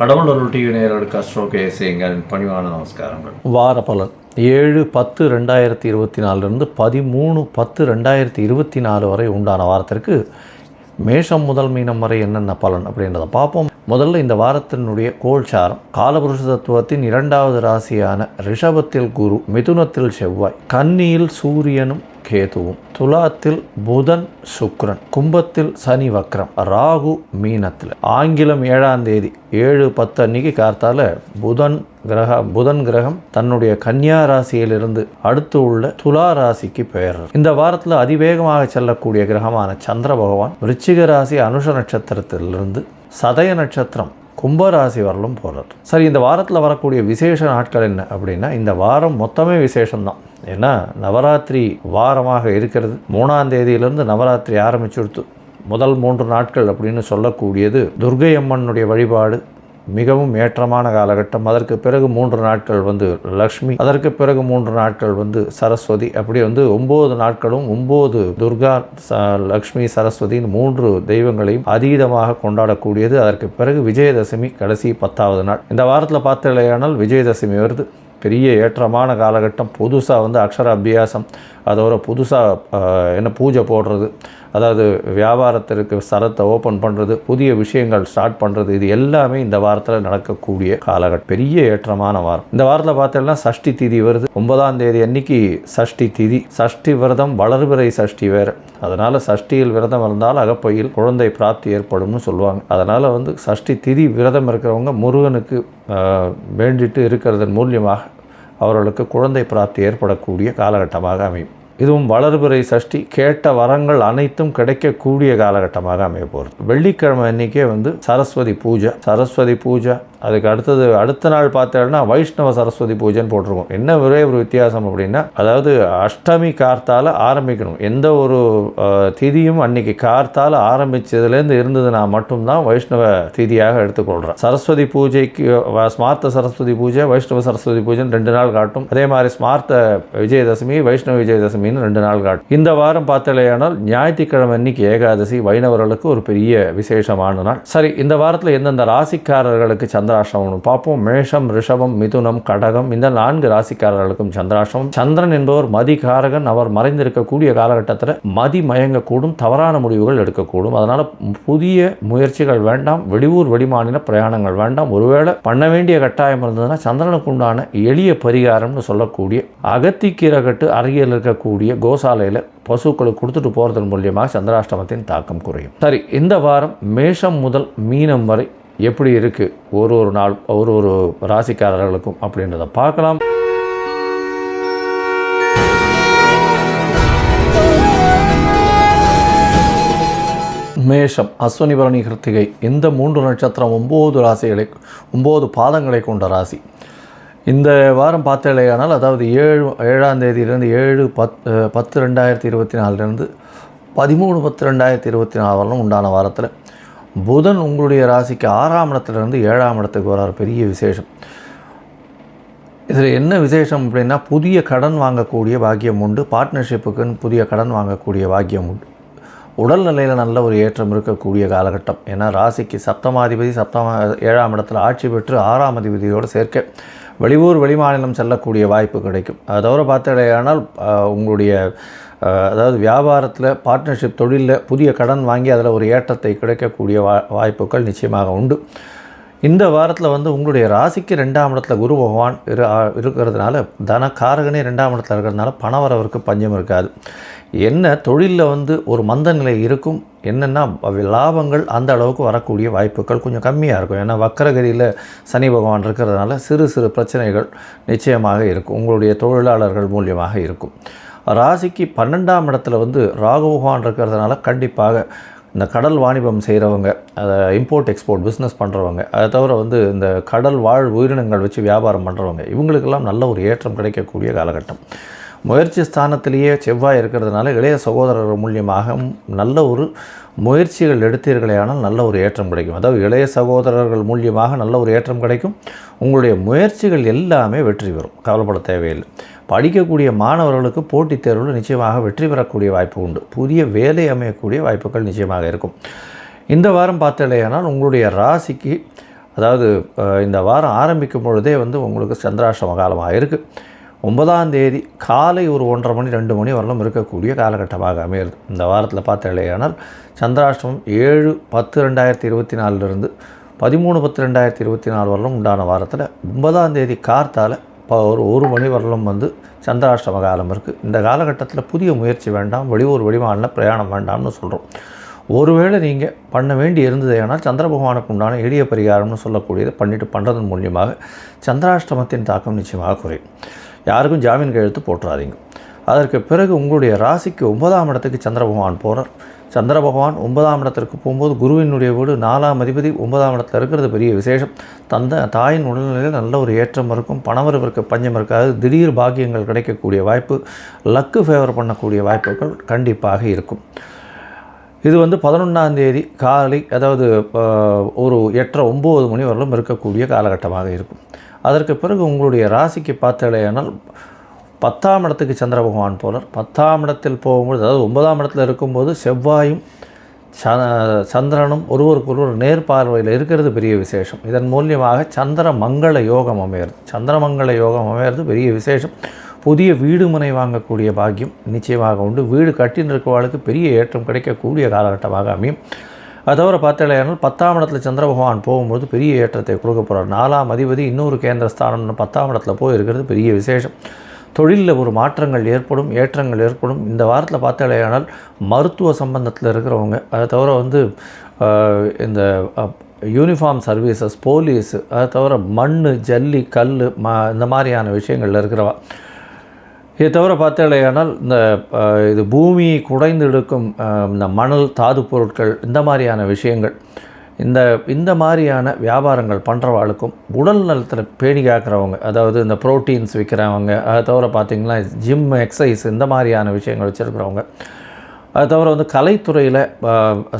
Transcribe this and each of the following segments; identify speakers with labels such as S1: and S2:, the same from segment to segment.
S1: கடவுள் அருள் டிவி நேயர்களுக்கு astro KS எங்களின் பணிவான நமஸ்காரங்கள்.
S2: வார பலன் 7/10/2024 13/10/2024 வரை உண்டான வாரத்திற்கு மேஷம் முதல் மீனம் வரை என்னென்ன பலன் அப்படின்றத பார்ப்போம். முதல்ல இந்த வாரத்தினுடைய கோல்சாரம். காலபுருஷ தத்துவத்தின் 2வது ராசியான ரிஷபத்தில் குரு, மிதுனத்தில் செவ்வாய், கன்னியில் சூரியனும் கேதுவும், துலாத்தில் புதன் சுக்கிரன், கும்பத்தில் சனி வக்ரம், ராகு மீனத்தில். ஆங்கிலம் 7ஆம் தேதி 7/10 அன்னைக்கு கார்த்தால புதன் கிரகம் தன்னுடைய கன்னியா ராசியிலிருந்து அடுத்து உள்ள துலா ராசிக்கு பெயர்றார். இந்த வாரத்தில் அதிவேகமாக செல்லக்கூடிய கிரகமான சந்திர பகவான் விருச்சிக ராசி அனுஷ நட்சத்திரத்திலிருந்து சதய நட்சத்திரம் கும்பராசி வரலும் போகிறார். சரி, இந்த வாரத்தில் வரக்கூடிய விசேஷ நாட்கள் என்ன அப்படின்னா, இந்த வாரம் மொத்தமே விசேஷம்தான். ஏன்னா நவராத்திரி வாரமாக இருக்கிறது. 3ஆம் தேதியிலிருந்து நவராத்திரி ஆரம்பிச்சுடுத்து. முதல் 3 நாட்கள் அப்படின்னு சொல்லக்கூடியது துர்க்கை அம்மனுடைய வழிபாடு மிகவும் ஏற்றமான காலகட்டம். அதற்கு பிறகு 3 நாட்கள் லக்ஷ்மி, அதற்கு பிறகு 3 நாட்கள் சரஸ்வதி. அப்படி 9 நாட்களும் 9 துர்கா, லக்ஷ்மி, சரஸ்வதியின் 3 தெய்வங்களையும் அதீதமாக கொண்டாடக்கூடியது. அதற்கு பிறகு விஜயதசமி கடைசி 10வது நாள். இந்த வாரத்தில் பார்த்தலையானால் விஜயதசமி வருது. பெரிய ஏற்றமான காலகட்டம். புதுசாக அக்ஷர அபியாசம், அதோட புதுசாக பூஜை போடுறது, அதாவது வியாபாரத்திற்கு சரத்தை ஓப்பன் பண்ணுறது, புதிய விஷயங்கள் ஸ்டார்ட் பண்ணுறது, இது எல்லாமே இந்த வாரத்தில் நடக்கக்கூடிய காலகட்டம். பெரிய ஏற்றமான வாரம். இந்த வாரத்தில் பார்த்தோம்னா சஷ்டி திதி வருது. 9ஆம் தேதி அன்னைக்கு சஷ்டி திதி. சஷ்டி விரதம் வளர்பிறை சஷ்டி வேறு. அதனால் சஷ்டியில் விரதம் இருந்தால் அகப்பையில் குழந்தை பிராப்தி ஏற்படும்னு சொல்லுவாங்க. அதனால் சஷ்டி திதி விரதம் இருக்கிறவங்க முருகனுக்கு வேண்டிட்டு இருக்கிறதன் மூலியமாக அவர்களுக்கு குழந்தை பிராப்தி ஏற்படக்கூடிய காலகட்டமாக அமையும். இதுவும் வளர்பிறை சஷ்டி, கேட்ட வரங்கள் அனைத்தும் கிடைக்கக்கூடிய காலகட்டமாக அமைய போகிறது. வெள்ளிக்கிழமை அன்றைக்கே சரஸ்வதி பூஜை. அதுக்கு அடுத்த நாள் பார்த்தோம்னா வைஷ்ணவ சரஸ்வதி பூஜைன்னு போட்டிருக்கோம். என்ன ஒரே ஒரு வித்தியாசம் அப்படின்னா, அதாவது அஷ்டமி கார்த்தால ஆரம்பிக்கணும். எந்த ஒரு திதியும் அன்னைக்கு கார்த்தால ஆரம்பிச்சதுலேருந்து இருந்ததுன்னா மட்டும்தான் வைஷ்ணவ திதியாக எடுத்துக்கொள்கிறேன். சரஸ்வதி பூஜைக்கு ஸ்மார்த்த சரஸ்வதி பூஜை, வைஷ்ணவ சரஸ்வதி பூஜைன்னு 2 நாள் காட்டும். அதே மாதிரி ஸ்மார்த்த விஜயதசமி, வைஷ்ணவ விஜயதசமின்னு 2 நாள் காட்டும். இந்த வாரம் பார்த்தலையானால் ஞாயிற்றுக்கிழமை அன்னைக்கு ஏகாதசி, வைணவர்களுக்கு ஒரு பெரிய விசேஷமான நாள். சரி, இந்த வாரத்தில் எந்தெந்த ராசிக்காரர்களுக்கு சந்திராஷ்டமம் பார்ப்போம். மேஷம், ரிஷபம், மிதுனம், கடகம், இந்த 4 ராசிக்காரர்களுக்கும் சந்திராஷ்டமம். சந்திரன் என்பவர் மதிகாரகன். அவர் மறைந்திருக்கக்கூடிய காலகட்டத்தில் மதி மயங்கக்கூடும், தவறான முடிவுகள் எடுக்கக்கூடும். அதனால் புதிய முயற்சிகள் வேண்டாம், வெளியூர் வெளிமாநில பிரயாணங்கள் வேண்டாம். ஒருவேளை பண்ண வேண்டிய கட்டாயம் இருந்ததுன்னா சந்திரனுக்கு உண்டான எளிய பரிகாரம்னு சொல்லக்கூடிய அகத்திக்கீரை கட்டு அருகில் இருக்கக்கூடிய கோசாலையில் பசுக்களுக்கு கொடுத்துட்டு போகிறதன் மூலியமாக சந்திராஷ்டமத்தின் தாக்கம் குறையும். சரி, இந்த வாரம் மேஷம் முதல் மீனம் வரை எப்படி இருக்குது ஒரு நாள் ஒரு ராசிக்காரர்களுக்கும் அப்படின்றத பார்க்கலாம். மேஷம், அஸ்வினி பரணி கிருத்திகை, இந்த 3 நட்சத்திரம் 9 பாதங்களை கொண்ட ராசி. இந்த வாரம் பார்த்தலையானால், அதாவது 7ஆம் தேதியிலிருந்து 7/10/2024 13/10/2024 வரலும் உண்டான வாரத்தில் புதன் உங்களுடைய ராசிக்கு 6ஆம் இடத்துலேருந்து 7ஆம் இடத்துக்கு வரார். பெரிய விசேஷம். இதில் என்ன விசேஷம் அப்படின்னா, புதிய கடன் வாங்கக்கூடிய பாக்கியம் உண்டு. பார்ட்னர்ஷிப்புக்குன்னு புதிய கடன் வாங்கக்கூடிய பாக்கியம் உண்டு. உடல்நிலையில் நல்ல ஒரு ஏற்றம் இருக்கக்கூடிய காலகட்டம். ஏன்னா ராசிக்கு சப்தமாதிபதி 7ஆம் இடத்துல ஆட்சி பெற்று 6ஆம் அதிபதியோடு சேர்க்க வெளியூர் வெளிமாநிலம் செல்லக்கூடிய வாய்ப்பு கிடைக்கும். அதை தவிர பார்த்தடையானால் உங்களுடைய அதாவது வியாபாரத்தில், பார்ட்னர்ஷிப் தொழிலில் புதிய கடன் வாங்கி அதில் ஒரு ஏற்றத்தை கிடைக்கக்கூடிய வாய்ப்புகள் நிச்சயமாக உண்டு. இந்த வாரத்தில் உங்களுடைய ராசிக்கு 2ஆம் இடத்துல குரு பகவான் இருக்கிறதுனால, தனக்காரகனே 2ஆம் இடத்துல இருக்கிறதுனால பணவரவருக்கு பஞ்சம் இருக்காது. என்ன தொழிலில் ஒரு மந்த நிலை இருக்கும். என்னென்னா லாபங்கள் அந்த அளவுக்கு வரக்கூடிய வாய்ப்புகள் கொஞ்சம் கம்மியாக இருக்கும். ஏன்னா வக்கரகதியில் சனி பகவான் இருக்கிறதுனால சிறு பிரச்சனைகள் நிச்சயமாக இருக்கும். உங்களுடைய தொழிலாளர்கள் மூலியமாக இருக்கும். ராசிக்கு 12ஆம் இடத்துல ராகு பகவான் இருக்கிறதுனால கண்டிப்பாக இந்த கடல் வாணிபம் செய்கிறவங்க, அதை இம்போர்ட் எக்ஸ்போர்ட் பிஸ்னஸ் பண்ணுறவங்க, அதை தவிர இந்த கடல் வாழ் உயிரினங்கள் வச்சு வியாபாரம் பண்ணுறவங்க, இவங்களுக்கெல்லாம் நல்ல ஒரு ஏற்றம் கிடைக்கக்கூடிய காலகட்டம். முயற்சி ஸ்தானத்திலேயே செவ்வாய் இருக்கிறதுனால இளைய சகோதரர்கள் மூலியமாக நல்ல ஒரு முயற்சிகள் எடுத்தீர்களேயானால் நல்ல ஒரு ஏற்றம் கிடைக்கும். அதாவது இளைய சகோதரர்கள் மூலியமாக நல்ல ஒரு ஏற்றம் கிடைக்கும். உங்களுடைய முயற்சிகள் எல்லாமே வெற்றி பெறும், கவலைப்பட தேவையில்லை. படிக்கக்கூடிய மாணவர்களுக்கு போட்டித் தேர்வில் நிச்சயமாக வெற்றி பெறக்கூடிய வாய்ப்பு உண்டு. புதிய வேலை அமையக்கூடிய வாய்ப்புகள் நிச்சயமாக இருக்கும். இந்த வாரம் பார்த்தலையானால் உங்களுடைய ராசிக்கு அதாவது இந்த வாரம் ஆரம்பிக்கும் பொழுதே வந்து உங்களுக்கு சந்திராஷ்டம காலமாக இருக்குது. 9ஆம் தேதி காலை ஒரு 1:30 மணி 2 மணி வரலும் இருக்கக்கூடிய காலகட்டமாக அமையிறது. இந்த வாரத்தில் பார்த்தாலேயானால் சந்திராஷ்டமம் 7/10/2024 13/10/2024 வரலும் உண்டான வாரத்தில் 9ஆம் தேதி கார்த்தால் ஒரு 1 மணி வரலும் வந்து சந்திராஷ்டம காலம் இருக்குது. இந்த காலகட்டத்தில் புதிய முயற்சி வேண்டாம், வெளியூர் வெளிமாநில பிரயாணம் வேண்டாம்னு சொல்கிறோம். ஒருவேளை நீங்கள் பண்ண வேண்டி இருந்ததேனால் சந்திர பகவானுக்கு உண்டான எளிய பரிகாரம்னு சொல்லக்கூடியதை பண்ணுறதன் மூலியமாக சந்திராஷ்டமத்தின் தாக்கம் நிச்சயமாக குறையும். யாருக்கும் ஜாமீன் கையெழுத்து போட்டுறாதீங்க. அதற்கு பிறகு உங்களுடைய ராசிக்கு 9ஆம் இடத்துக்கு சந்திர பகவான் போகிறார். சந்திர பகவான் 9ஆம் இடத்திற்கு போகும்போது குருவினுடைய வீடு 4ஆம் அதிபதி 9ஆம் இடத்துல இருக்கிறது பெரிய விசேஷம். தாயின் உடல்நிலையில் நல்ல ஒரு ஏற்றம் இருக்கும், பணவரவிற்கு பஞ்சம் இருக்காது, திடீர் பாக்கியங்கள் கிடைக்கக்கூடிய வாய்ப்பு, லக்கு ஃபேவர் பண்ணக்கூடிய வாய்ப்புகள் கண்டிப்பாக இருக்கும். இது வந்து 11ஆம் தேதி காலை, அதாவது ஒரு 8:30-9 மணி வரலும் இருக்கக்கூடிய காலகட்டமாக இருக்கும். அதற்கு பிறகு உங்களுடைய ராசிக்கு பார்த்தாலேயானால் 10ஆம் இடத்துக்கு சந்திர பகவான் போகிறார். 10ஆம் இடத்தில் போகும்போது, அதாவது 9ஆம் இடத்துல இருக்கும்போது செவ்வாயும் சந்திரனும் ஒருவருக்கொருவர் நேர்பார்வையில் இருக்கிறது பெரிய விசேஷம். இதன் மூலியமாக சந்திரமங்கள யோகம் அமையிறது. சந்திரமங்கள யோகம் அமையிறது பெரிய விசேஷம். புதிய வீடு மனை வாங்கக்கூடிய பாக்கியம் நிச்சயமாக உண்டு. வீடு கட்டின்னு இருக்கிறவர்களுக்கு பெரிய ஏற்றம் கிடைக்கக்கூடிய காலகட்டமாக அமையும். அது தவிர பார்த்தாலேயானால் 10ஆம் இடத்துல சந்திர பகவான் போகும்போது பெரிய ஏற்றத்தை கொடுக்க போகிறார். 4ஆம் அதிபதி இன்னொரு கேந்திர ஸ்தானம்னு 10ஆம் இடத்துல போய் இருக்கிறது பெரிய விசேஷம். தொழிலில் ஒரு மாற்றங்கள் ஏற்படும், ஏற்றங்கள் ஏற்படும். இந்த வாரத்தில் பார்த்தாலேயானால் மருத்துவ சம்பந்தத்தில் இருக்கிறவங்க, அதை தவிர வந்து இந்த யூனிஃபார்ம் சர்வீசஸ், போலீஸு, அதை தவிர மண், ஜல்லி, கல், இந்த மாதிரியான விஷயங்களில் இருக்கிறவா, இதை தவிர பார்த்தாலேயானால் இது பூமியை குடைந்து எடுக்கும் இந்த மணல், தாது பொருட்கள், இந்த மாதிரியான விஷயங்கள், இந்த மாதிரியான வியாபாரங்கள் பண்ணுறவாளுக்கும், உடல் நலத்தில் பேணி காக்கிறவங்க, அதாவது இந்த ப்ரோட்டீன்ஸ் விற்கிறவங்க, அதை தவிர பார்த்திங்கன்னா ஜிம், எக்ஸசைஸ், இந்த மாதிரியான விஷயங்கள் வச்சுருக்கிறவங்க, அது தவிர வந்து கலைத்துறையில்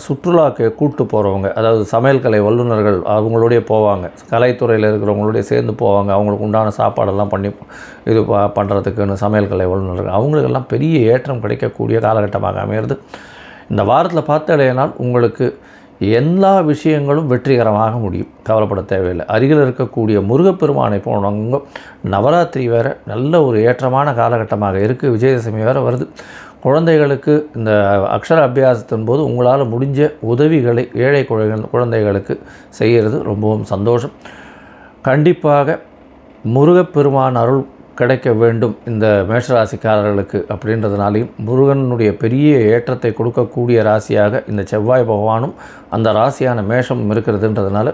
S2: சுற்றுலாக்கு கூப்பிட்டு போகிறவங்க, அதாவது சமையல் கலை வல்லுநர்கள் அவங்களோடைய போவாங்க, கலைத்துறையில் இருக்கிறவங்களோடைய சேர்ந்து போவாங்க, அவங்களுக்கு உண்டான சாப்பாடெல்லாம் பண்ணி இது பண்ணுறதுக்குன்னு சமையல் கலை வல்லுநர்கள், அவங்களுக்கெல்லாம் பெரிய ஏற்றம் கிடைக்கக்கூடிய காலகட்டமாக அமையிறது. இந்த வாரத்தில் பார்த்தாலேனால் உங்களுக்கு எல்லா விஷயங்களும் வெற்றிகரமாக முடியும், கவலைப்பட தேவையில்லை. அருகில் இருக்கக்கூடிய முருகப்பெருமானை போனவங்க, நவராத்திரி வேறு நல்ல ஒரு ஏற்றமான காலகட்டமாக இருக்குது, விஜயதசமி வேறு வருது. குழந்தைகளுக்கு இந்த அக்ஷர அபியாசத்தின் போது உங்களால் முடிஞ்ச உதவிகளை ஏழை குழந்தைகளுக்கு செய்கிறது ரொம்பவும் சந்தோஷம். கண்டிப்பாக முருகப்பெருமான் அருள் கிடைக்க வேண்டும் இந்த மேஷராசிக்காரர்களுக்கு அப்படின்றதுனாலையும், முருகனுடைய பெரிய ஏற்றத்தை கொடுக்கக்கூடிய ராசியாக இந்த செவ்வாய் பகவானும் அந்த ராசியான மேஷம் இருக்கிறதுன்றதுனால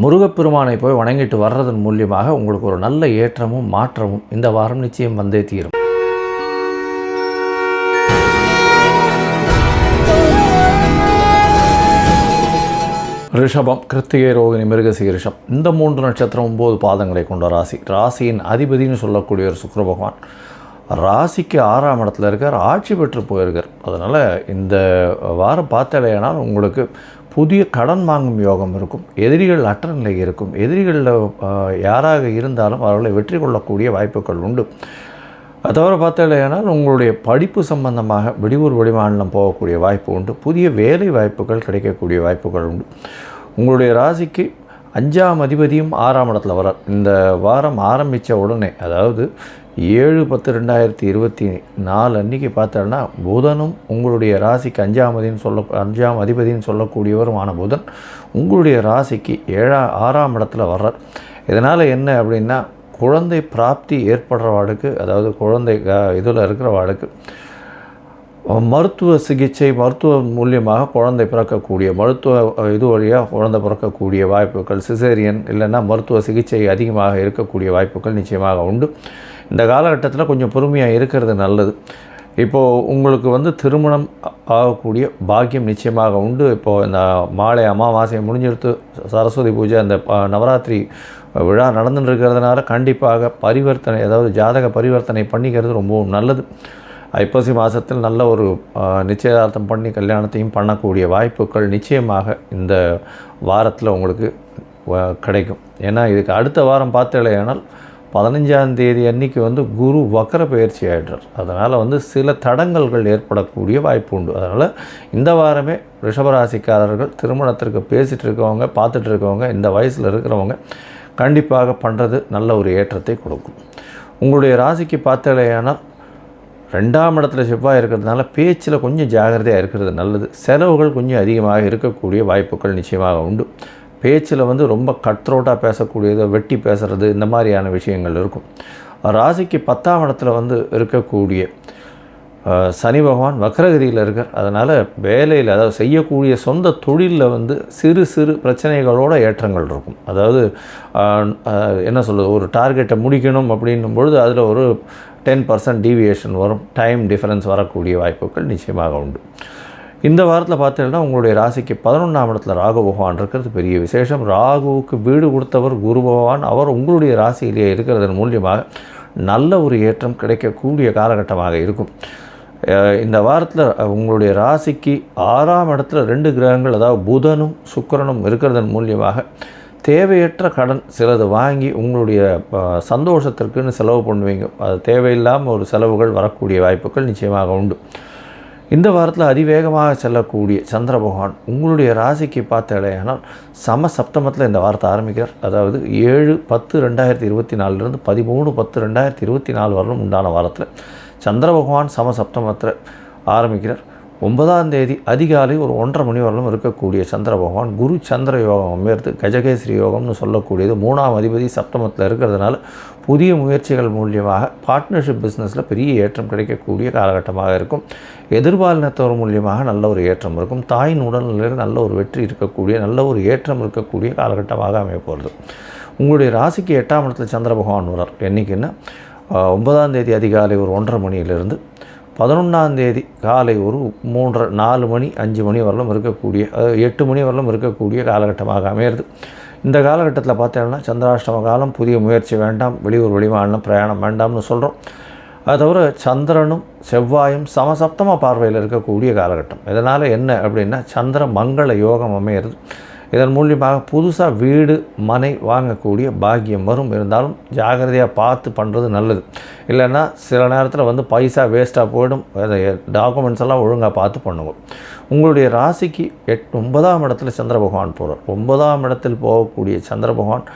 S2: முருகப்பெருமானை போய் வணங்கிட்டு வர்றதன் மூலியமாக உங்களுக்கு ஒரு நல்ல ஏற்றமும் மாற்றமும் இந்த வாரம் நிச்சயம் வந்தே தீரும். ரிஷபம், கிருத்திகை, ரோகிணி, மிருகசீரிஷம், இந்த 3 நட்சத்திரம் 9 பாதங்களை கொண்ட ராசி. ராசியின் அதிபதினு சொல்லக்கூடிய ஒரு சுக்கிர பகவான் ராசிக்கு 6ஆம் இடத்துல இருக்கார், ஆட்சி பெற்று போயிருக்கார். அதனால் இந்த வாரம் பார்த்தாலேயானால் உங்களுக்கு புதிய கடன் வாங்கும் யோகம் இருக்கும், எதிரிகள் அற்ற நிலை இருக்கும், எதிரிகளில் யாராக இருந்தாலும் அவர்களை வெற்றி கொள்ளக்கூடிய வாய்ப்புகள் உண்டு. அது தவிர பார்த்தாலேயானால் உங்களுடைய படிப்பு சம்பந்தமாக வெளியூர் வெளிமாநிலம் போகக்கூடிய வாய்ப்பு உண்டு, புதிய வேலை வாய்ப்புகள் கிடைக்கக்கூடிய வாய்ப்புகள் உண்டு. உங்களுடைய ராசிக்கு 5ஆம் அதிபதியும் 6ஆம் இடத்துல வரார். இந்த வாரம் ஆரம்பித்த உடனே, அதாவது 7/10/2024 அன்றைக்கி பார்த்தோன்னா புதனும் உங்களுடைய ராசிக்கு 5ஆம் அதிபதினு சொல்லக்கூடியவருமான புதன் உங்களுடைய ராசிக்கு 6ஆம் இடத்துல வர்றார். இதனால் என்ன அப்படின்னா, குழந்தை பிராப்தி ஏற்படுறவாளுக்கு, அதாவது குழந்தை இதில் இருக்கிறவாளுக்கு மருத்துவ சிகிச்சை, மருத்துவம் மூலியமாக குழந்தை பிறக்கக்கூடிய, மருத்துவ இது வழியாக குழந்தை பிறக்கக்கூடிய வாய்ப்புகள், சிசேரியன் இல்லைன்னா மருத்துவ சிகிச்சை அதிகமாக இருக்கக்கூடிய வாய்ப்புகள் நிச்சயமாக உண்டு. இந்த காலகட்டத்தில் கொஞ்சம் பொறுமையாக இருக்கிறது நல்லது. இப்போது உங்களுக்கு வந்து திருமணம் ஆகக்கூடிய பாக்கியம் நிச்சயமாக உண்டு. இப்போது இந்த மாலை அமாவாசை முடிஞ்சிருத்து, சரஸ்வதி பூஜை, அந்த நவராத்திரி விழா நடந்துட்டு இருக்கிறதுனால கண்டிப்பாக பரிவர்த்தனை, அதாவது ஜாதக பரிவர்த்தனை பண்ணிக்கிறது ரொம்பவும் நல்லது. ஐப்பசி மாதத்தில் நல்ல ஒரு நிச்சயதார்த்தம் பண்ணி கல்யாணத்தையும் பண்ணக்கூடிய வாய்ப்புகள் நிச்சயமாக இந்த வாரத்தில் உங்களுக்கு கிடைக்கும். ஏன்னா இதுக்கு அடுத்த வாரம் பார்த்தாலேயானால் 15ஆம் தேதி அன்றைக்கி வந்து குரு வக்கர பயிற்சி ஆகிடுறார். அதனால் வந்து சில தடங்கல்கள் ஏற்படக்கூடிய வாய்ப்பு உண்டு. அதனால் இந்த வாரமே ரிஷபராசிக்காரர்கள் திருமணத்திற்கு பேசிகிட்டு இருக்கவங்க, பார்த்துட்டு இருக்கவங்க, இந்த வயசில் இருக்கிறவங்க கண்டிப்பாக பண்ணுறது நல்ல ஒரு ஏற்றத்தை கொடுக்கும். உங்களுடைய ராசிக்கு பார்த்தாலேயானால் 2ஆம் இடத்துல செவ்வாய் இருக்கிறதுனால பேச்சில் கொஞ்சம் ஜாகிரதையாக இருக்கிறது நல்லது. செலவுகள் கொஞ்சம் அதிகமாக இருக்கக்கூடிய வாய்ப்புகள் நிச்சயமாக உண்டு. பேச்சில் வந்து ரொம்ப கட்ரோட்டாக பேசக்கூடியது, வெட்டி பேசுகிறது, இந்த மாதிரியான விஷயங்கள் இருக்கும். ராசிக்கு 10ஆம் இடத்துல வந்து இருக்கக்கூடிய சனி பகவான் வக்ரகதியில் இருக்கார். அதனால் வேலையில், அதாவது செய்யக்கூடிய சொந்த தொழிலில் வந்து சிறு சிறு பிரச்சனைகளோட ஏற்றங்கள் இருக்கும். அதாவது என்ன சொல்கிறது, ஒரு டார்கெட்டை முடிக்கணும் அப்படின்னும் பொழுது அதில் ஒரு 10% டீவியேஷன் வரும், டைம் டிஃபரன்ஸ் வரக்கூடிய வாய்ப்புகள் நிச்சயமாக உண்டு. இந்த வாரத்தில் பார்த்தீங்கன்னா உங்களுடைய ராசிக்கு 11ஆம் இடத்துல ராகு பகவான் இருக்கிறது பெரிய விசேஷம். ராகுவுக்கு வீடு கொடுத்தவர் குரு பகவான். அவர் உங்களுடைய ராசியிலேயே இருக்கிறதன் மூலியமாக நல்ல ஒரு ஏற்றம் கிடைக்கக்கூடிய காலகட்டமாக இருக்கும். இந்த வாரத்தில் உங்களுடைய ராசிக்கு 6ஆம் இடத்துல 2 கிரகங்கள், அதாவது புதனும் சுக்கிரனும் இருக்கிறதன் மூலியமாக தேவையற்ற கடன் சிலது வாங்கி உங்களுடைய சந்தோஷத்திற்குன்னு செலவு பண்ணுவீங்க. அது தேவையில்லாமல் ஒரு செலவுகள் வரக்கூடிய வாய்ப்புகள் நிச்சயமாக உண்டு. இந்த வாரத்தில் அதிவேகமாக செல்லக்கூடிய சந்திர பகவான் உங்களுடைய ராசிக்கு பார்த்தாலேயானால் சப்தமத்தில் இந்த வாரத்தை ஆரம்பிக்கிறார். அதாவது 7/10/2024 13/10/2024 வரலும் உண்டான வாரத்தில் சந்திர பகவான் சப்தமத்தில் ஆரம்பிக்கிறார். 9ஆம் தேதி அதிகாலை ஒரு 1:30 மணி வரலும் இருக்கக்கூடிய சந்திர பகவான் குரு சந்திர யோகம் அமையிறது. கஜகேசரி யோகம்னு சொல்லக்கூடியது 3ஆம் அதிபதி சப்தமத்தில் இருக்கிறதுனால புதிய முயற்சிகள் மூலியமாக பார்ட்னர்ஷிப் பிஸ்னஸில் பெரிய ஏற்றம் கிடைக்கக்கூடிய காலகட்டமாக இருக்கும். எதிர்பாலினத்தவர் மூலியமாக நல்ல ஒரு ஏற்றம் இருக்கும். தாயின் உடல்நிலையில் நல்ல ஒரு வெற்றி இருக்கக்கூடிய, நல்ல ஒரு ஏற்றம் இருக்கக்கூடிய காலகட்டமாக அமையப்போகிறது. உங்களுடைய ராசிக்கு 8ஆம் இடத்துல சந்திர பகவான் வரார். என்றைக்குன்னா 9ஆம் தேதி அதிகாலை ஒரு 1:30 மணியிலிருந்து 11ஆம் தேதி காலை ஒரு 3:30 மணி 5 மணி வரலும் இருக்கக்கூடிய, 8 மணி வரலும் இருக்கக்கூடிய காலகட்டமாக அமையிறது. இந்த காலகட்டத்தில் பார்த்தீங்கன்னா சந்திராஷ்டம காலம், புதிய முயற்சி வேண்டாம், வெளியூர் வெளிமாநிலம் பிரயாணம் வேண்டாம்னு சொல்கிறோம். அது தவிர சந்திரனும் செவ்வாயும் சமசப்தம பார்வையில் இருக்கக்கூடிய காலகட்டம். இதனால் என்ன அப்படின்னா சந்திர மங்கள யோகம் அமையிறது. இதன் மூலியமாக புதுசாக வீடு மனை வாங்கக்கூடிய பாக்கியம் வரும். இருந்தாலும் ஜாகிரதையாக பார்த்து பண்ணுறது நல்லது. இல்லைன்னா சில நேரத்தில் வந்து பைசா வேஸ்ட்டாக போயிடும். டாக்குமெண்ட்ஸ் எல்லாம் ஒழுங்காக பார்த்து பண்ணுவோம். உங்களுடைய ராசிக்கு 9ஆம் இடத்துல சந்திர பகவான் போகிறார். 9ஆம் இடத்தில் போகக்கூடிய சந்திர பகவான்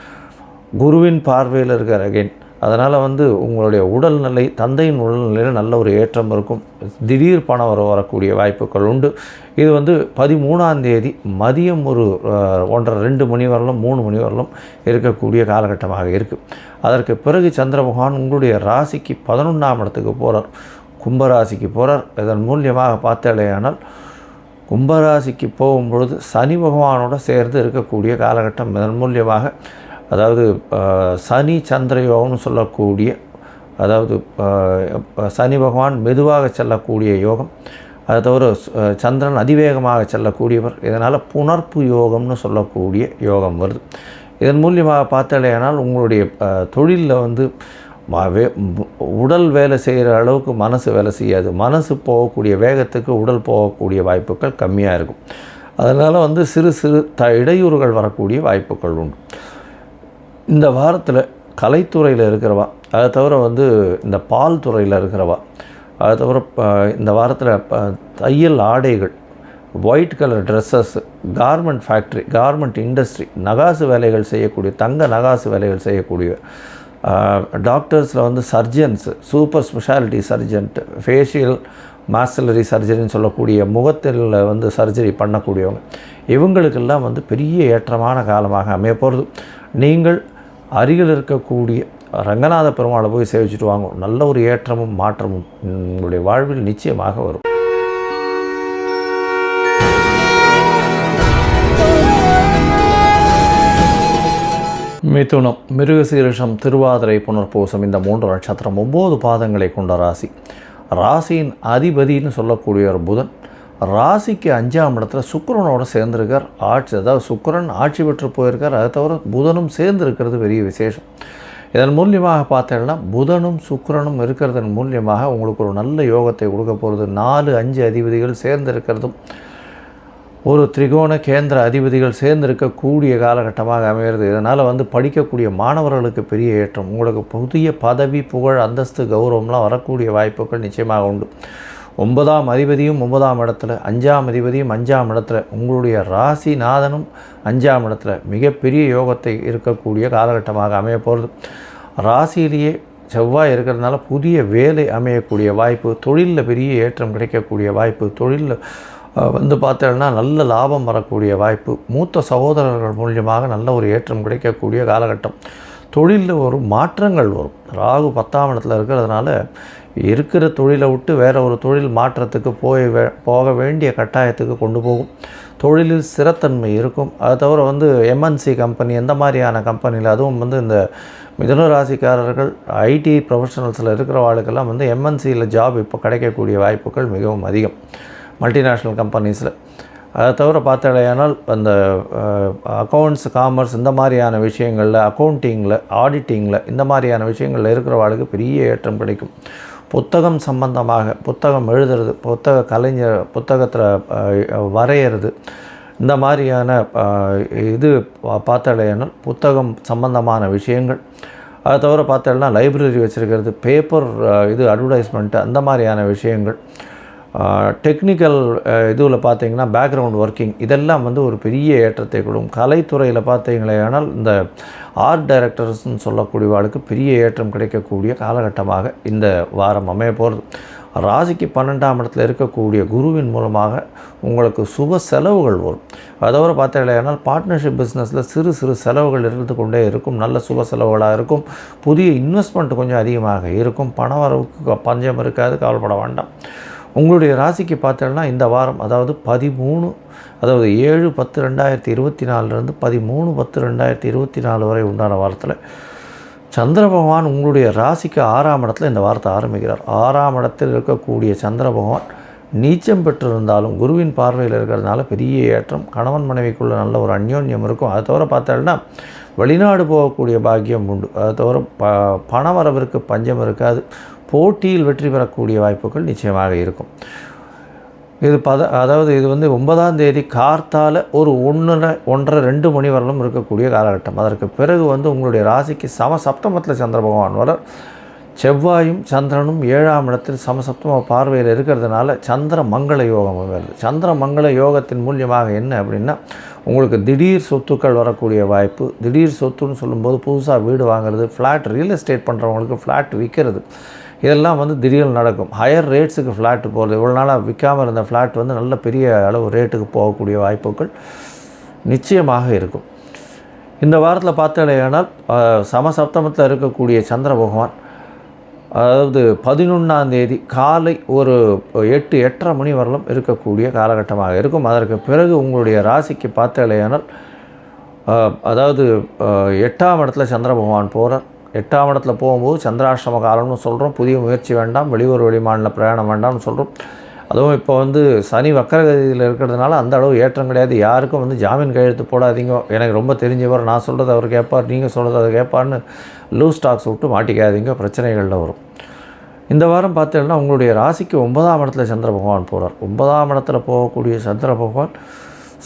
S2: குருவின் பார்வையில் இருக்கார் அகைன். அதனால் வந்து உங்களுடைய உடல்நிலை, தந்தையின் உடல்நிலையில் நல்ல ஒரு ஏற்றம் இருக்கும். திடீர் பணம் வரக்கூடிய வாய்ப்புகள் உண்டு. இது வந்து 13ஆம் தேதி மதியம் ஒரு 1:30-2 மணி வரலும் 3 மணி வரலும் இருக்கக்கூடிய காலகட்டமாக இருக்குது. அதற்கு பிறகு சந்திர பகவான் உங்களுடைய ராசிக்கு 11ஆம் இடத்துக்கு போகிறார், கும்பராசிக்கு போகிறார். இதன் மூலியமாக பார்த்தாலேயானால் கும்பராசிக்கு போகும்பொழுது சனி பகவானோடு சேர்ந்து இருக்கக்கூடிய காலகட்டம். இதன் மூலியமாக அதாவது சனி சந்திர யோகம்னு சொல்லக்கூடிய, அதாவது சனி பகவான் மெதுவாக செல்லக்கூடிய யோகம். அதை தவிர சந்திரன் அதிவேகமாக செல்லக்கூடியவர். இதனால் புணர்ப்பு யோகம்னு சொல்லக்கூடிய யோகம் வருது. இதன் மூலியமாக பார்த்தாலேயானால் உங்களுடைய தொழிலில் வந்து உடல் வேலை செய்கிற அளவுக்கு மனசு வேலை செய்யாது. மனசு போகக்கூடிய வேகத்துக்கு உடல் போகக்கூடிய வாய்ப்புகள் கம்மியாக இருக்கும். அதனால் வந்து சிறு சிறு இடையூறுகள் வரக்கூடிய வாய்ப்புகள் உண்டு. இந்த வாரத்தில் கலைத்துறையில் இருக்கிறவா, அதை தவிர வந்து இந்த பால் துறையில் இருக்கிறவா, அதை தவிர இந்த வாரத்தில் தையல் ஆடைகள், white colour dresses, garment factory, garment industry, நகாசு வேலைகள் செய்யக்கூடிய, தங்க நகாசு வேலைகள் செய்யக்கூடிய, டாக்டர்ஸில் வந்து surgeons, super specialty surgeon, facial maxillary சர்ஜரின்னு சொல்லக்கூடிய முகத்தில் வந்து சர்ஜரி பண்ணக்கூடியவங்க, இவங்களுக்கெல்லாம் வந்து பெரிய ஏற்றமான காலமாக அமைய போகிறது. நீங்கள் அருகில் இருக்கக்கூடிய ரங்கநாத பெருமாளை போய் சேவிச்சுட்டு வாங்க. நல்ல ஒரு ஏற்றமும் மாற்றமும் உங்களுடைய வாழ்வில் நிச்சயமாக வரும். மிதுனம், மிருகசீரிஷம், திருவாதிரை, புனர்பூசம் இந்த 3 நட்சத்திரம் 9 பாதங்களை கொண்ட ராசி. ராசியின் அதிபதினு சொல்லக்கூடிய ஒரு புதன் ராசிக்கு 5ஆம் இடத்துல சுக்கிரனோடு சேர்ந்திருக்கார். அதாவது சுக்கிரன் ஆட்சி பெற்று போயிருக்கார். அதை தவிர புதனும் சேர்ந்திருக்கிறது பெரிய விசேஷம். இதன் மூலியமாக பார்த்தீங்கன்னா புதனும் சுக்கிரனும் இருக்கிறதன் மூலியமாக உங்களுக்கு ஒரு நல்ல யோகத்தை கொடுக்க போகிறது. 4, 5 அதிபதிகள் சேர்ந்திருக்கிறதும் ஒரு திரிகோண கேந்திர அதிபதிகள் சேர்ந்திருக்கக்கூடிய காலகட்டமாக அமைகிறது. இதனால் வந்து படிக்கக்கூடிய மாணவர்களுக்கு பெரிய ஏற்றம், உங்களுக்கு புதிய பதவி, புகழ், அந்தஸ்து, கௌரவம்லாம் வரக்கூடிய வாய்ப்புகள் நிச்சயமாக உண்டு. 9ஆம் அதிபதியும் 9ஆம் இடத்துல, 5ஆம் அதிபதியும் 5ஆம் இடத்துல, உங்களுடைய ராசிநாதனும் 5ஆம் இடத்துல மிகப்பெரிய யோகத்தை இருக்கக்கூடிய காலகட்டமாக அமைய போகிறது. ராசியிலேயே செவ்வாய் இருக்கிறதுனால புதிய வேலை அமையக்கூடிய வாய்ப்பு, தொழிலில் பெரிய ஏற்றம் கிடைக்கக்கூடிய வாய்ப்பு, தொழிலில் வந்து பார்த்தோம்னா நல்ல லாபம் வரக்கூடிய வாய்ப்பு, மூத்த சகோதரர்கள் மூலியமாக நல்ல ஒரு ஏற்றம் கிடைக்கக்கூடிய காலகட்டம், தொழிலில் ஒரு மாற்றங்கள் வரும். ராகு 10ஆம் இடத்துல இருக்கிறதுனால இருக்கிற தொழிலை விட்டு வேறு ஒரு தொழில் மாற்றத்துக்கு போக வேண்டிய கட்டாயத்துக்கு கொண்டு போகும். தொழிலில் ஸ்திரத்தன்மை இருக்கும். அதை தவிர வந்து எம்என்சி கம்பெனி, எந்த மாதிரியான கம்பெனியில், அதுவும் வந்து இந்த மிதுன ராசிக்காரர்கள் ஐடி ப்ரொஃபஷனல்ஸில் இருக்கிறவாளுக்கெல்லாம் வந்து எம்என்சியில் ஜாப் இப்போ கிடைக்கக்கூடிய வாய்ப்புகள் மிகவும் அதிகம், மல்டிநேஷ்னல் கம்பெனிஸில். அதை தவிர பார்த்தாலேயானால் அந்த அக்கௌண்ட்ஸ், காமர்ஸ், இந்த மாதிரியான விஷயங்களில், அக்கௌண்டிங்கில், ஆடிட்டிங்கில், இந்த மாதிரியான விஷயங்களில் இருக்கிறவாளுக்கு பெரிய ஏற்றம் கிடைக்கும். புத்தகம் சம்பந்தமாக, புத்தகம் எழுதுறது, புத்தக கலைஞர், புத்தகத்தில் வரைகிறது, இந்த மாதிரியான இது பார்த்தாலேயானால் புத்தகம் சம்பந்தமான விஷயங்கள். அதை தவிர பார்த்தோம்னா லைப்ரரி வச்சுருக்கிறது, பேப்பர் இது அட்வர்டைஸ்மெண்ட்டு, அந்த மாதிரியான விஷயங்கள். டெக்னிக்கல் இதுவில் பார்த்தீங்கன்னா பேக்ரவுண்ட் ஒர்க்கிங், இதெல்லாம் வந்து ஒரு பெரிய ஏற்றத்தை கொடுக்கும். கலைத்துறையில் பார்த்தீங்களேனால் இந்த ஆர்ட் டைரக்டர்ஸ்ன்னு சொல்லக்கூடியவாளுக்கு பெரிய ஏற்றம் கிடைக்கக்கூடிய காலகட்டமாக இந்த வாரம் அமைய போகிறது. ராசிக்கு 12ஆம் இடத்துல இருக்கக்கூடிய குருவின் மூலமாக உங்களுக்கு சுப செலவுகள் வரும். அதோடு பார்த்தீங்களேனால் பார்ட்னர்ஷிப் பிஸ்னஸில் சிறு சிறு செலவுகள் இருந்து கொண்டே இருக்கும், நல்ல சுப செலவுகளாக இருக்கும். புதிய இன்வெஸ்ட்மெண்ட் கொஞ்சம் அதிகமாக இருக்கும், பண வரவுக்கு பஞ்சம் இருக்காது, கவலைப்பட வேண்டாம். உங்களுடைய ராசிக்கு பார்த்தோன்னா இந்த வாரம், அதாவது 7/10/2024 13/10/2024 வரை உண்டான வாரத்தில் சந்திர பகவான் உங்களுடைய ராசிக்கு 6ஆம் இடத்துல இந்த வாரத்தை ஆரம்பிக்கிறார். 6ஆம் இடத்தில் இருக்கக்கூடிய சந்திர பகவான் நீச்சம் பெற்றிருந்தாலும் குருவின் பார்வையில் இருக்கிறதுனால பெரிய ஏற்றம், கணவன் மனைவிக்குள்ள நல்ல ஒரு அந்யோன்யம் இருக்கும். அதை தவிர பார்த்தோன்னா வெளிநாடு போகக்கூடிய பாக்கியம் உண்டு. அதை தவிர பணவரவிற்கு பஞ்சம் இருக்காது, போட்டியில் வெற்றி பெறக்கூடிய வாய்ப்புகள் நிச்சயமாக இருக்கும். இது அதாவது இது வந்து 9ஆம் தேதி கார்த்தால ஒரு 1:30-2 மணி வரலும் இருக்கக்கூடிய காலகட்டம். அதற்கு பிறகு வந்து உங்களுடைய ராசிக்கு சமசப்தமத்தில் சந்திர பகவான் வர, செவ்வாயும் சந்திரனும் 7ஆம் இடத்தில் சமசப்தம பார்வையில் இருக்கிறதுனால சந்திர மங்கள யோகம் வருது. சந்திர மங்கள யோகத்தின் மூலியமாக என்ன அப்படின்னா, உங்களுக்கு திடீர் சொத்துக்கள் வரக்கூடிய வாய்ப்பு. திடீர் சொத்துன்னு சொல்லும்போது புதுசாக வீடு வாங்குறது, ஃப்ளாட், ரியல் எஸ்டேட் பண்ணுறவங்களுக்கு ஃப்ளாட் விற்கிறது, இதெல்லாம் வந்து திடீர்னு நடக்கும். ஹையர் ரேட்ஸுக்கு ஃப்ளாட்டு போகிறது, இவ்வளோ நாளாக விற்காமல் இருந்த ஃப்ளாட் வந்து நல்ல பெரிய அளவு ரேட்டுக்கு போகக்கூடிய வாய்ப்புகள் நிச்சயமாக இருக்கும். இந்த வாரத்தில் பார்த்தாலேயானால் சமசப்தமத்தில் இருக்கக்கூடிய சந்திர பகவான், அதாவது 11ஆம் தேதி காலை ஒரு 8-8:30 மணி வரலும் இருக்கக்கூடிய காலகட்டமாக இருக்கும். அதற்கு பிறகு உங்களுடைய ராசிக்கு பார்த்தாலேயானால் அதாவது 8ஆம் இடத்துல சந்திர பகவான் போகிறார். 8ஆம் இடத்துல போகும்போது சந்திராஷ்டம காலம்னு சொல்கிறோம். புதிய முயற்சி வேண்டாம், வெளியூர் வெளிமாநில பிரயாணம் வேண்டாம்னு சொல்கிறோம். அதுவும் இப்போ வந்து சனி வக்கரகதியில் இருக்கிறதுனால அந்த அளவு ஏற்றம் கிடையாது. யாருக்கும் வந்து ஜாமீன் கையெழுத்து போடாதீங்க, எனக்கு ரொம்ப தெரிஞ்சவர், நான் சொல்கிறது அவர் கேட்பார், நீங்கள் சொல்கிறது அவர் கேட்பார்னு லூஸ் டாக்ஸ் விட்டு மாட்டிக்காதீங்க, பிரச்சனைகளில் வரும். இந்த வாரம் பார்த்தீங்கன்னா உங்களுடைய ராசிக்கு 9ஆம் இடத்துல சந்திர பகவான் போகிறார். 9ஆம் இடத்துல போகக்கூடிய சந்திர பகவான்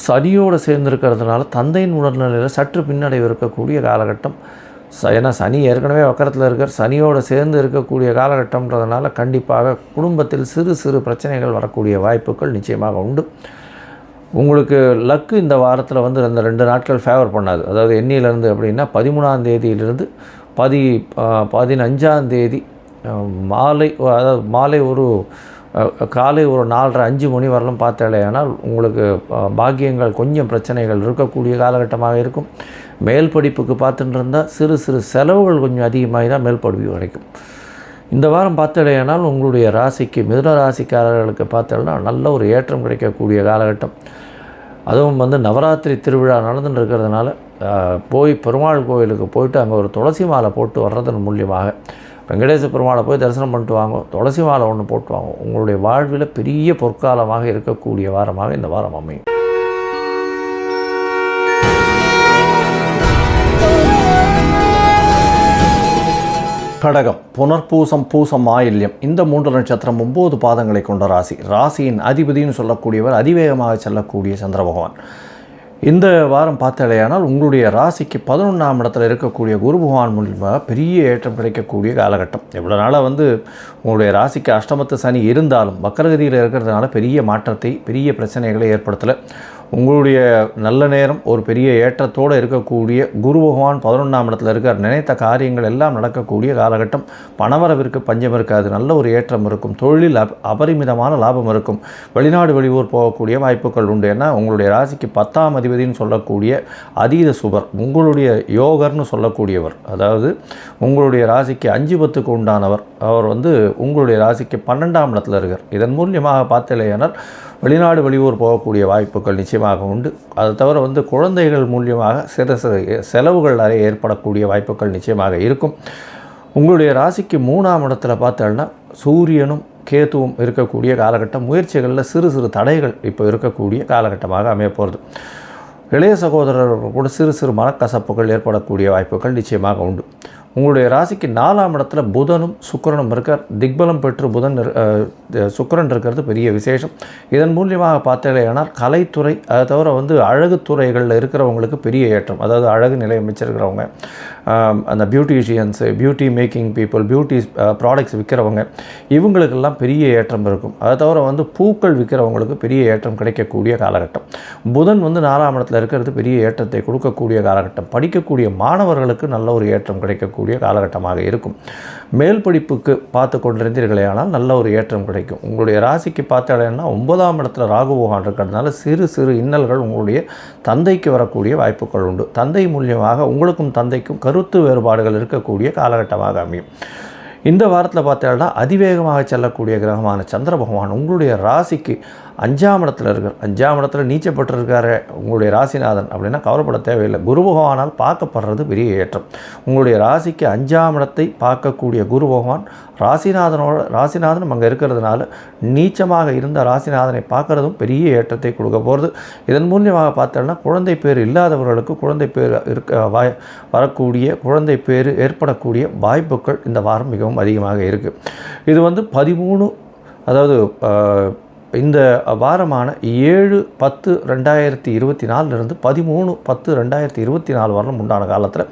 S2: சனியோடு சேர்ந்துருக்கிறதுனால தந்தையின் உடல்நிலையில் சற்று பின்னடைவு இருக்கக்கூடிய காலகட்டம். ஏன்னா சனி ஏற்கனவே வக்கரத்தில் இருக்கார், சனியோடு சேர்ந்து இருக்கக்கூடிய காலகட்டம்ன்றதுனால கண்டிப்பாக குடும்பத்தில் சிறு சிறு பிரச்சனைகள் வரக்கூடிய வாய்ப்புகள் நிச்சயமாக உண்டு. உங்களுக்கு லக்கு இந்த வாரத்தில் வந்து இந்த 2 நாட்கள் ஃபேவர் பண்ணாது. அதாவது எண்ணியிலேருந்து அப்படின்னா 13ஆம் தேதியிலிருந்து 15ஆம் தேதி மாலை, அதாவது மாலை ஒரு காலை ஒரு 4:30-5 மணி வரலும் பார்த்தாலேயானால் உங்களுக்கு பாக்கியங்கள், கொஞ்சம் பிரச்சனைகள் இருக்கக்கூடிய காலகட்டமாக இருக்கும். மேல் படிப்புக்கு பார்த்துட்டு இருந்தால் சிறு சிறு செலவுகள் கொஞ்சம் அதிகமாக தான் மேல் படிப்பு கிடைக்கும். இந்த வாரம் பார்த்தாலேயானால் உங்களுடைய ராசிக்கு, மிதுன ராசிக்காரர்களுக்கு பார்த்தாலும் நல்ல ஒரு ஏற்றம் கிடைக்கக்கூடிய காலகட்டம். அதுவும் வந்து நவராத்திரி திருவிழா நடந்துட்டு இருக்கிறதுனால போய் பெருமாள் கோயிலுக்கு போயிட்டு அங்கே ஒரு துளசி மாலை போட்டு வர்றதன் மூலியமாக வெங்கடேச பெருமாளை போய் தரிசனம் பண்ணிட்டு வாங்க, துளசி மாலை ஒன்று போட்டு வாங்க. உங்களுடைய வாழ்வில் பெரிய பொற்காலமாக இருக்கக்கூடிய வாரமாக இந்த வாரம் அமையும். கடகம், புனர்பூசம், பூசம், ஆயில்யம் இந்த 3 நட்சத்திரம் 9 பாதங்களை கொண்ட ராசி. ராசியின் அதிபதினு சொல்லக்கூடியவர் அதிவேகமாக செல்லக்கூடிய சந்திர பகவான். இந்த வாரம் பார்த்தாலேயானால் உங்களுடைய ராசிக்கு 11ஆம் இடத்துல இருக்கக்கூடிய குரு பகவான் மூலமாக பெரிய ஏற்றம் கிடைக்கக்கூடிய காலகட்டம். எவ்வளோ நாளாக உங்களுடைய ராசிக்கு அஷ்டமத்து சனி இருந்தாலும் வக்கரகதியில் இருக்கிறதுனால பெரிய மாற்றத்தை, பெரிய பிரச்சனைகளை ஏற்படுத்தலை. உங்களுடைய நல்ல நேரம் ஒரு பெரிய ஏற்றத்தோடு இருக்கக்கூடிய குரு பகவான் 11ஆம் இடத்துல இருக்கார். நினைத்த காரியங்கள் எல்லாம் நடக்கக்கூடிய காலகட்டம். பணவரவிற்கு பஞ்சம் இருக்காது, நல்ல ஒரு ஏற்றம் இருக்கும். தொழிலில் அபரிமிதமான லாபம் இருக்கும். வெளிநாடு வெளியூர் போகக்கூடிய வாய்ப்புகள் உண்டு. ஏன்னா உங்களுடைய ராசிக்கு 10ஆம் அதிபதினு சொல்லக்கூடிய அதீத சுபர், உங்களுடைய யோகர்னு சொல்லக்கூடியவர், அதாவது உங்களுடைய ராசிக்கு 5-10க்கு உண்டானவர். அவர் உங்களுடைய ராசிக்கு 12ஆம் இடத்துல இருக்கார். இதன் மூலியமாக பார்த்தலையானால் வெளிநாடு வெளியூர் போகக்கூடிய வாய்ப்புகள் நிச்சயமாக உண்டு. அது தவிர குழந்தைகள் மூலியமாக சிறு செலவுகள் நிறைய ஏற்படக்கூடிய வாய்ப்புகள் நிச்சயமாக இருக்கும். உங்களுடைய ராசிக்கு 3ஆம் இடத்துல பார்த்தோன்னா சூரியனும் கேதுவும் இருக்கக்கூடிய காலகட்டம். முயற்சிகளில் சிறு சிறு தடைகள் இப்போ இருக்கக்கூடிய காலகட்டமாக அமைய போகிறது. இளைய சகோதரர்கள் கூட சிறு சிறு மனக்கசப்புகள் ஏற்படக்கூடிய வாய்ப்புகள் நிச்சயமாக உண்டு. உங்களுடைய ராசிக்கு 4ஆம் இடத்துல புதனும் சுக்கிரனும் இருக்கார். திக்பலம் பெற்று சுக்கிரன் இருக்கிறது பெரிய விசேஷம். இதன் மூலியமாக பார்த்தீங்கன்னா கலைத்துறை, அதை தவிர அழகுத்துறைகளில் இருக்கிறவங்களுக்கு பெரிய ஏற்றம். அதாவது அழகு நிலையம் வச்சிருக்கிறவங்க, அந்த beauticians, beauty making people, beauty products விற்கிறவங்க, இவங்களுக்கெல்லாம் பெரிய ஏற்றம் இருக்கும். அதை தவிர பூக்கள் விற்கிறவங்களுக்கு பெரிய ஏற்றம் கிடைக்கக்கூடிய காலகட்டம். புதன் 4ஆம் இடத்துல இருக்கிறது பெரிய ஏற்றத்தை கொடுக்கக்கூடிய காலகட்டம். படிக்கக்கூடிய மாணவர்களுக்கு நல்ல ஒரு ஏற்றம் கிடைக்கக்கூடிய காலகட்டமாக இருக்கும். மேல் படிப்புக்கு பார்த்து கொண்டிருந்தீர்களேயானால் நல்ல ஒரு ஏற்றம் கிடைக்கும். உங்களுடைய ராசிக்கு பார்த்தாலேன்னா 9ஆம் இடத்துல ராகு பகவான் இருக்கிறதுனால சிறு சிறு இன்னல்கள் உங்களுடைய தந்தைக்கு வரக்கூடிய வாய்ப்புகள் உண்டு. தந்தை மூலியமாக உங்களுக்கும் தந்தைக்கும் கருத்து வேறுபாடுகள் இருக்கக்கூடிய காலகட்டமாக அமையும். இந்த வாரத்தில் பார்த்தீங்கன்னா அதிவேகமாக செல்லக்கூடிய கிரகமான சந்திர பகவான் உங்களுடைய ராசிக்கு 5ஆம் இடத்துல இருக்கார். 5ஆம் இடத்துல நீச்சப்பட்டிருக்காரு உங்களுடைய ராசிநாதன் அப்படின்னா கவலைப்பட தேவையில்லை. குரு பகவானால் பார்க்கப்படுறது பெரிய ஏற்றம். உங்களுடைய ராசிக்கு 5ஆம் இடத்தை பார்க்கக்கூடிய குரு பகவான் ராசிநாதனும் அங்கே இருக்கிறதுனால நீச்சமாக இருந்த ராசிநாதனை பார்க்குறதும் பெரிய ஏற்றத்தை கொடுக்க போகிறது. இதன் மூலியமாக பார்த்தோன்னா குழந்தை பேர் இல்லாதவர்களுக்கு குழந்தை பேர் வரக்கூடிய, குழந்தை பேர் ஏற்படக்கூடிய வாய்ப்புகள் இந்த வாரம் மிகவும் அதிகமாக இருக்குது. இது 13, அதாவது இந்த வாரமான 7-10-2024 13-10-2024 வரலும் உண்டான காலத்தில்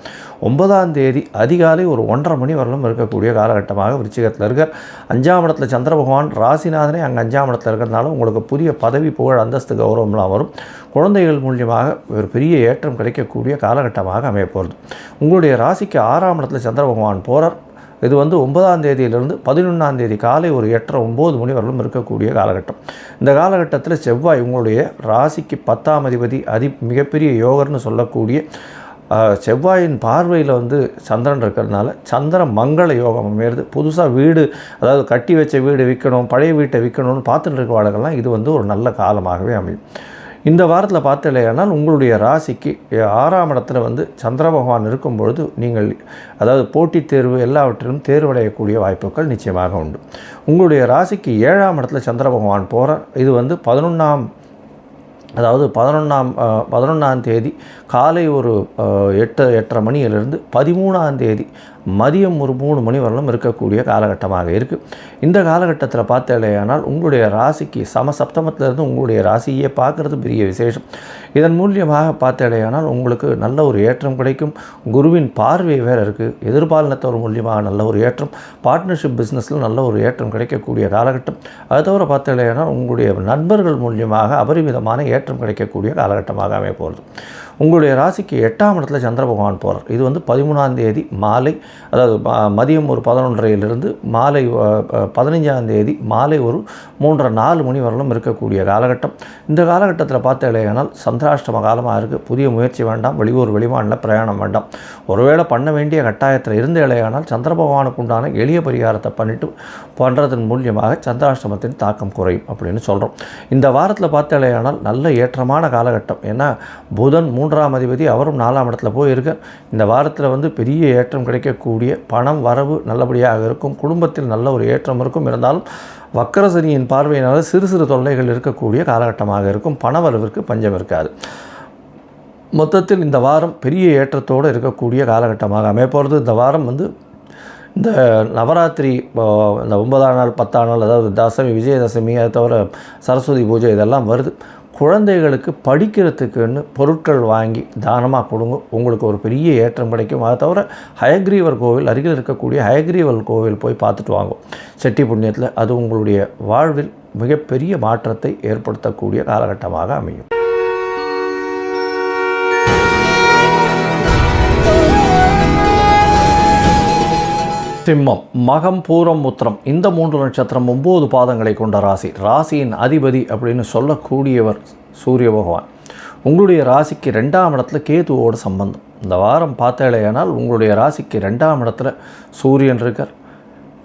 S2: 9ஆம் தேதி அதிகாலை ஒரு 1:30 மணி வரலும் இருக்கக்கூடிய காலகட்டமாக விருச்சிகத்தில் இருக்கார். 5ஆம் இடத்துல சந்திர பகவான் ராசிநாதனே அங்கே 5ஆம் இடத்துல இருக்கிறதுனால உங்களுக்கு புதிய பதவி, புகழ், அந்தஸ்து, கௌரவம்லாம் வரும். குழந்தைகள் மூலியமாக ஒரு பெரிய ஏற்றம் கிடைக்கக்கூடிய காலகட்டமாக அமைய போகிறது. உங்களுடைய ராசிக்கு 6ஆம் இடத்துல சந்திர பகவான் போகிறார். இது 9ஆம் தேதியிலிருந்து 11ஆம் தேதி காலை ஒரு 8:30-9 மணி வரலும் இருக்கக்கூடிய காலகட்டம். இந்த காலகட்டத்தில் செவ்வாய் உங்களுடைய ராசிக்கு 10ஆம் அதிபதி, மிகப்பெரிய யோகர்னு சொல்லக்கூடிய செவ்வாயின் பார்வையில் சந்திரன் இருக்கிறதுனால சந்திர மங்கள யோகம் அமையிறது. புதுசாக வீடு, அதாவது கட்டி வச்ச வீடு விற்கணும், பழைய வீட்டை விற்கணும்னு பார்த்துட்டு இருக்க வாழ்க்கெல்லாம் இது ஒரு நல்ல காலமாகவே அமையும். இந்த வாரத்தில் பார்த்தலையானால் உங்களுடைய ராசிக்கு 6ஆம் இடத்துல சந்திர பகவான் இருக்கும்பொழுது நீங்கள், அதாவது போட்டித் தேர்வு எல்லாவற்றிலும் தேர்வடையக்கூடிய வாய்ப்புகள் நிச்சயமாக உண்டு. உங்களுடைய ராசிக்கு 7ஆம் இடத்துல சந்திர பகவான் போகிறார். இது 11ஆம் தேதி காலை ஒரு 8-8:30 மணியிலிருந்து 13ஆம் தேதி மதியம் ஒரு 3 மணி வரலும் இருக்கக்கூடிய காலகட்டமாக இருக்குது. இந்த காலகட்டத்தில் பார்த்தலையானால் உங்களுடைய ராசிக்கு சமசப்தமத்திலிருந்து உங்களுடைய ராசியை பார்க்குறது பெரிய விசேஷம். இதன் மூலியமாக பார்த்தலையானால் உங்களுக்கு நல்ல ஒரு ஏற்றம் கிடைக்கும். குருவின் பார்வை வேறு இருக்குது. எதிர்பாலினத்தவர் மூலியமாக நல்ல ஒரு ஏற்றம். பார்ட்னர்ஷிப் பிஸ்னஸில் நல்ல ஒரு ஏற்றம் கிடைக்கக்கூடிய காலகட்டம். அது தவிர பார்த்தலையானால் உங்களுடைய நண்பர்கள் மூலியமாக அபரிமிதமான ஏற்றம் கிடைக்கக்கூடிய காலகட்டமாக அமைய போகிறது. உங்களுடைய ராசிக்கு 8ஆம் இடத்துல சந்திர பகவான் போகிறார். இது 13ஆம் தேதி மாலை, அதாவது மதியம் ஒரு 11:30 மாலை 15ஆம் தேதி மாலை ஒரு 3:30-4 மணி வரலும் இருக்கக்கூடிய காலகட்டம். இந்த காலகட்டத்தில் பார்த்தீங்கன்னா சந்திராஷ்டம காலமாக இருக்குது. புதிய முயற்சி வேண்டாம். வெளியூர் வெளிமாநில பிரயாணம் வேண்டாம். ஒருவேளை பண்ண வேண்டிய கட்டாயத்தில் இருந்தேயானால் சந்திர பகவானுக்கு உண்டான எளிய பரிகாரத்தை பண்ணுறதன் மூலியமாக சந்திராஷ்டமத்தின் தாக்கம் குறையும் அப்படின்னு சொல்கிறோம். இந்த வாரத்தில் பார்த்தீங்கன்னா நல்ல ஏற்றமான காலகட்டம். ஏன்னா புதன் 3ஆம் அதிபதி அவரும் 4ஆம் இடத்துல போயிருக்க. இந்த வாரத்தில் பெரிய ஏற்றம் கிடைக்கக்கூடிய, பணம் வரவு நல்லபடியாக இருக்கும். குடும்பத்தில் நல்ல ஒரு ஏற்றம் இருக்கும். இருந்தாலும் வக்கரசனியின் பார்வையினால் சிறு சிறு தொல்லைகள் இருக்கக்கூடிய காலகட்டமாக இருக்கும். பணவரவிற்கு பஞ்சம் இருக்காது. மொத்தத்தில் இந்த வாரம் பெரிய ஏற்றத்தோடு இருக்கக்கூடிய காலகட்டமாக அமைய போகிறது. இந்த வாரம் இந்த நவராத்திரி இந்த 9ஆம் நாள் 10ஆம் நாள், அதாவது தசமி, விஜயதசமி, அதை தவிர சரஸ்வதி பூஜை இதெல்லாம் வருது. குழந்தைகளுக்கு படிக்கிறதுக்குன்னு பொருட்கள் வாங்கி தானமாக கொடுங்க. உங்களுக்கு ஒரு பெரிய ஏற்றம் கிடைக்கும். அதை தவிர ஹயக்ரீவர் கோவில், அருகில் இருக்கக்கூடிய ஹயக்ரீவர் கோவில் போய் பார்த்துட்டு வாங்கும் செட்டி புண்ணியத்தில். அது உங்களுடைய வாழ்வில் மிகப்பெரிய மாற்றத்தை ஏற்படுத்தக்கூடிய காலகட்டமாக அமையும். சிம்மம், மகம், பூரம், உத்திரம் இந்த 3 நட்சத்திரம் 9 பாதங்களை கொண்ட ராசி. ராசியின் அதிபதி அப்படின்னு சொல்லக்கூடியவர் சூரிய பகவான். உங்களுடைய ராசிக்கு 2ஆம் இடத்துல கேதுவோட சம்பந்தம். இந்த வாரம் பார்த்தாலேயானால் உங்களுடைய ராசிக்கு 2ஆம் இடத்துல சூரியன் இருக்கார்.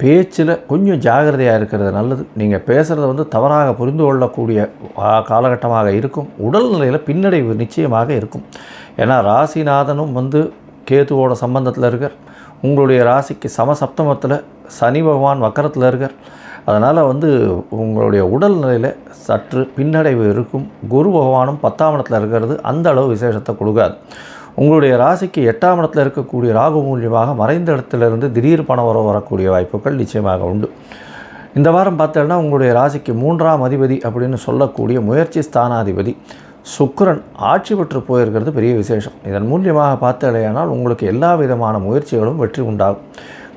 S2: பேச்சில் கொஞ்சம் ஜாகிரதையாக இருக்கிறது நல்லது. நீங்கள் பேசுகிறத தவறாக புரிந்து கொள்ளக்கூடிய காலகட்டமாக இருக்கும். உடல்நிலையில் பின்னடைவு நிச்சயமாக இருக்கும். ஏன்னா ராசிநாதனும் கேதுவோட சம்பந்தத்தில் இருக்கார். உங்களுடைய ராசிக்கு சமசப்தமத்தில் சனி பகவான் வக்கரத்தில் இருக்கார். அதனால் உங்களுடைய உடல்நிலையில் சற்று பின்னடைவு இருக்கும். குரு பகவானும் 10ஆம் இடத்துல இருக்கிறது அந்த அளவு விசேஷத்தை கொடுக்காது. உங்களுடைய ராசிக்கு 8ஆம் இடத்துல இருக்கக்கூடிய ராகு மூலியமாக மறைந்த இடத்துலேருந்து திடீர் பணம் வரக்கூடிய வாய்ப்புகள் நிச்சயமாக உண்டு. இந்த வாரம் பார்த்தோன்னா உங்களுடைய ராசிக்கு 3ஆம் அதிபதி அப்படின்னு சொல்லக்கூடிய முயற்சி ஸ்தானாதிபதி சுக்கிரன் ஆட்சி பெற்று போயிருக்கிறது பெரிய விசேஷம். இதன் மூலியமாக பார்த்தாலேயானால் உங்களுக்கு எல்லா விதமான முயற்சிகளும் வெற்றி உண்டாகும்.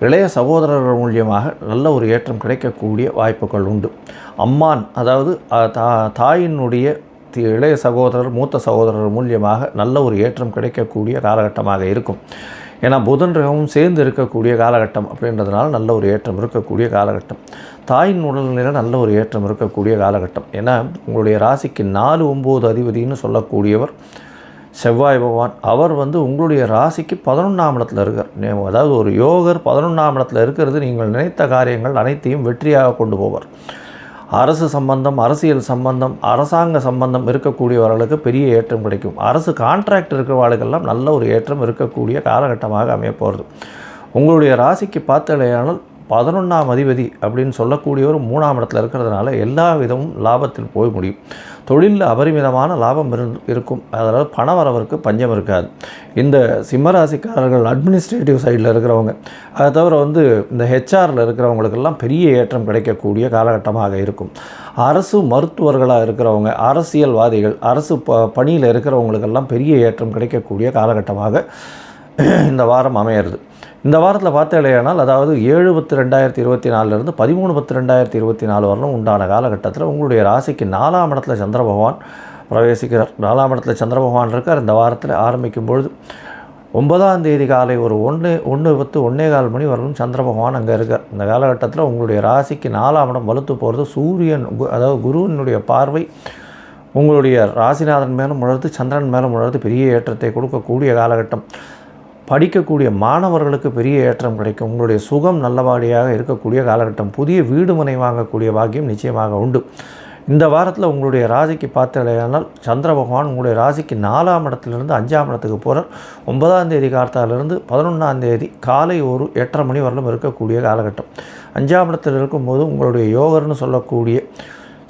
S2: இளைய சகோதரர்கள் மூலியமாக நல்ல ஒரு ஏற்றம் கிடைக்கக்கூடிய வாய்ப்புகள் உண்டு. அம்மான், அதாவது தாயினுடைய இளைய சகோதரர், மூத்த சகோதரர் மூலியமாக நல்ல ஒரு ஏற்றம் கிடைக்கக்கூடிய காலகட்டமாக இருக்கும். ஏன்னா புதன் கிரகமும் சேர்ந்து இருக்கக்கூடிய காலகட்டம் அப்படின்றதுனால நல்ல ஒரு ஏற்றம் இருக்கக்கூடிய காலகட்டம். தாயின் உடல்நிலையில் நல்ல ஒரு ஏற்றம் இருக்கக்கூடிய காலகட்டம். ஏன்னா உங்களுடைய ராசிக்கு 4, 9 அதிபதினு சொல்லக்கூடியவர் செவ்வாய் பகவான். அவர் உங்களுடைய ராசிக்கு 11ஆம் இடத்துல இருக்கார். அதாவது ஒரு யோகர் 11ஆம் இடத்துல இருக்கிறது நீங்கள் நினைத்த காரியங்கள் அனைத்தையும் வெற்றியாக கொண்டு போவார். அரசு சம்பந்தம், அரசியல் சம்பந்தம், அரசாங்க சம்பந்தம் இருக்கக்கூடியவர்களுக்கு பெரிய ஏற்றம் கிடைக்கும். அரசு கான்ட்ராக்ட் இருக்கிறவர்களுக்கெல்லாம் நல்ல ஒரு ஏற்றம் இருக்கக்கூடிய காலகட்டமாக அமையப்போகிறது. உங்களுடைய ராசிக்கு பார்த்தாலேயானால் 11ஆம் அதிபதி அப்படின்னு சொல்லக்கூடியவர் 3ஆம் இடத்துல இருக்கிறதுனால எல்லா விதமும் லாபத்தில் போய் முடியும். தொழிலில் அபரிமிதமான லாபம் இருக்கும். அதனால் பண வரவருக்கு பஞ்சம் இருக்காது. இந்த சிம்மராசிக்காரர்கள் அட்மினிஸ்ட்ரேட்டிவ் சைடில் இருக்கிறவங்க, அதை தவிர இந்த ஹெச்ஆரில் இருக்கிறவங்களுக்கெல்லாம் பெரிய ஏற்றம் கிடைக்கக்கூடிய காலகட்டமாக இருக்கும். அரசு மருத்துவர்களாக இருக்கிறவங்க, அரசியல்வாதிகள், அரசு பணியில் இருக்கிறவங்களுக்கெல்லாம் பெரிய ஏற்றம் கிடைக்கக்கூடிய காலகட்டமாக இந்த வாரம் அமையிறது. இந்த வாரத்தில் பார்த்தாலேயானால் அதாவது 7/10/2024 13/10/2024 வரலும் உண்டான காலகட்டத்தில் உங்களுடைய ராசிக்கு 4ஆம் இடத்துல சந்திர பகவான் பிரவேசிக்கிறார். 4ஆம் இடத்துல சந்திர பகவான் இருக்கார். இந்த வாரத்தில் ஆரம்பிக்கும் பொழுது 9ஆம் தேதி காலை ஒரு 1:10 1:15 மணி வரலும் சந்திர பகவான் அங்கே இருக்கார். இந்த காலகட்டத்தில் உங்களுடைய ராசிக்கு 4ஆம் இடம் வலுத்து போகிறது. சூரியன், அதாவது குருவினுடைய பார்வை உங்களுடைய ராசிநாதன் மேலும் உணர்ந்து சந்திரன் மேலும் உணர்ந்து பெரிய ஏற்றத்தை கொடுக்கக்கூடிய காலகட்டம். படிக்கக்கூடிய மாணவர்களுக்கு பெரிய ஏற்றம் கிடைக்கும். உங்களுடைய சுகம் நல்லபடியாக இருக்கக்கூடிய காலகட்டம். புதிய வீடு மனை வாங்கக்கூடிய பாக்கியம் நிச்சயமாக உண்டு. இந்த வாரத்தில் உங்களுடைய ராசிக்கு பார்த்தாலேயானால் சந்திர பகவான் உங்களுடைய ராசிக்கு 4ஆம் இடத்துலேருந்து 5ஆம் இடத்துக்கு போகிறார். 9ஆம் தேதி காலத்தாலிருந்து 11ஆம் தேதி காலை ஒரு 8:30 மணி வரலும் இருக்கக்கூடிய காலகட்டம். 5ஆம் இடத்தில் இருக்கும்போது உங்களுடைய யோகர்னு சொல்லக்கூடிய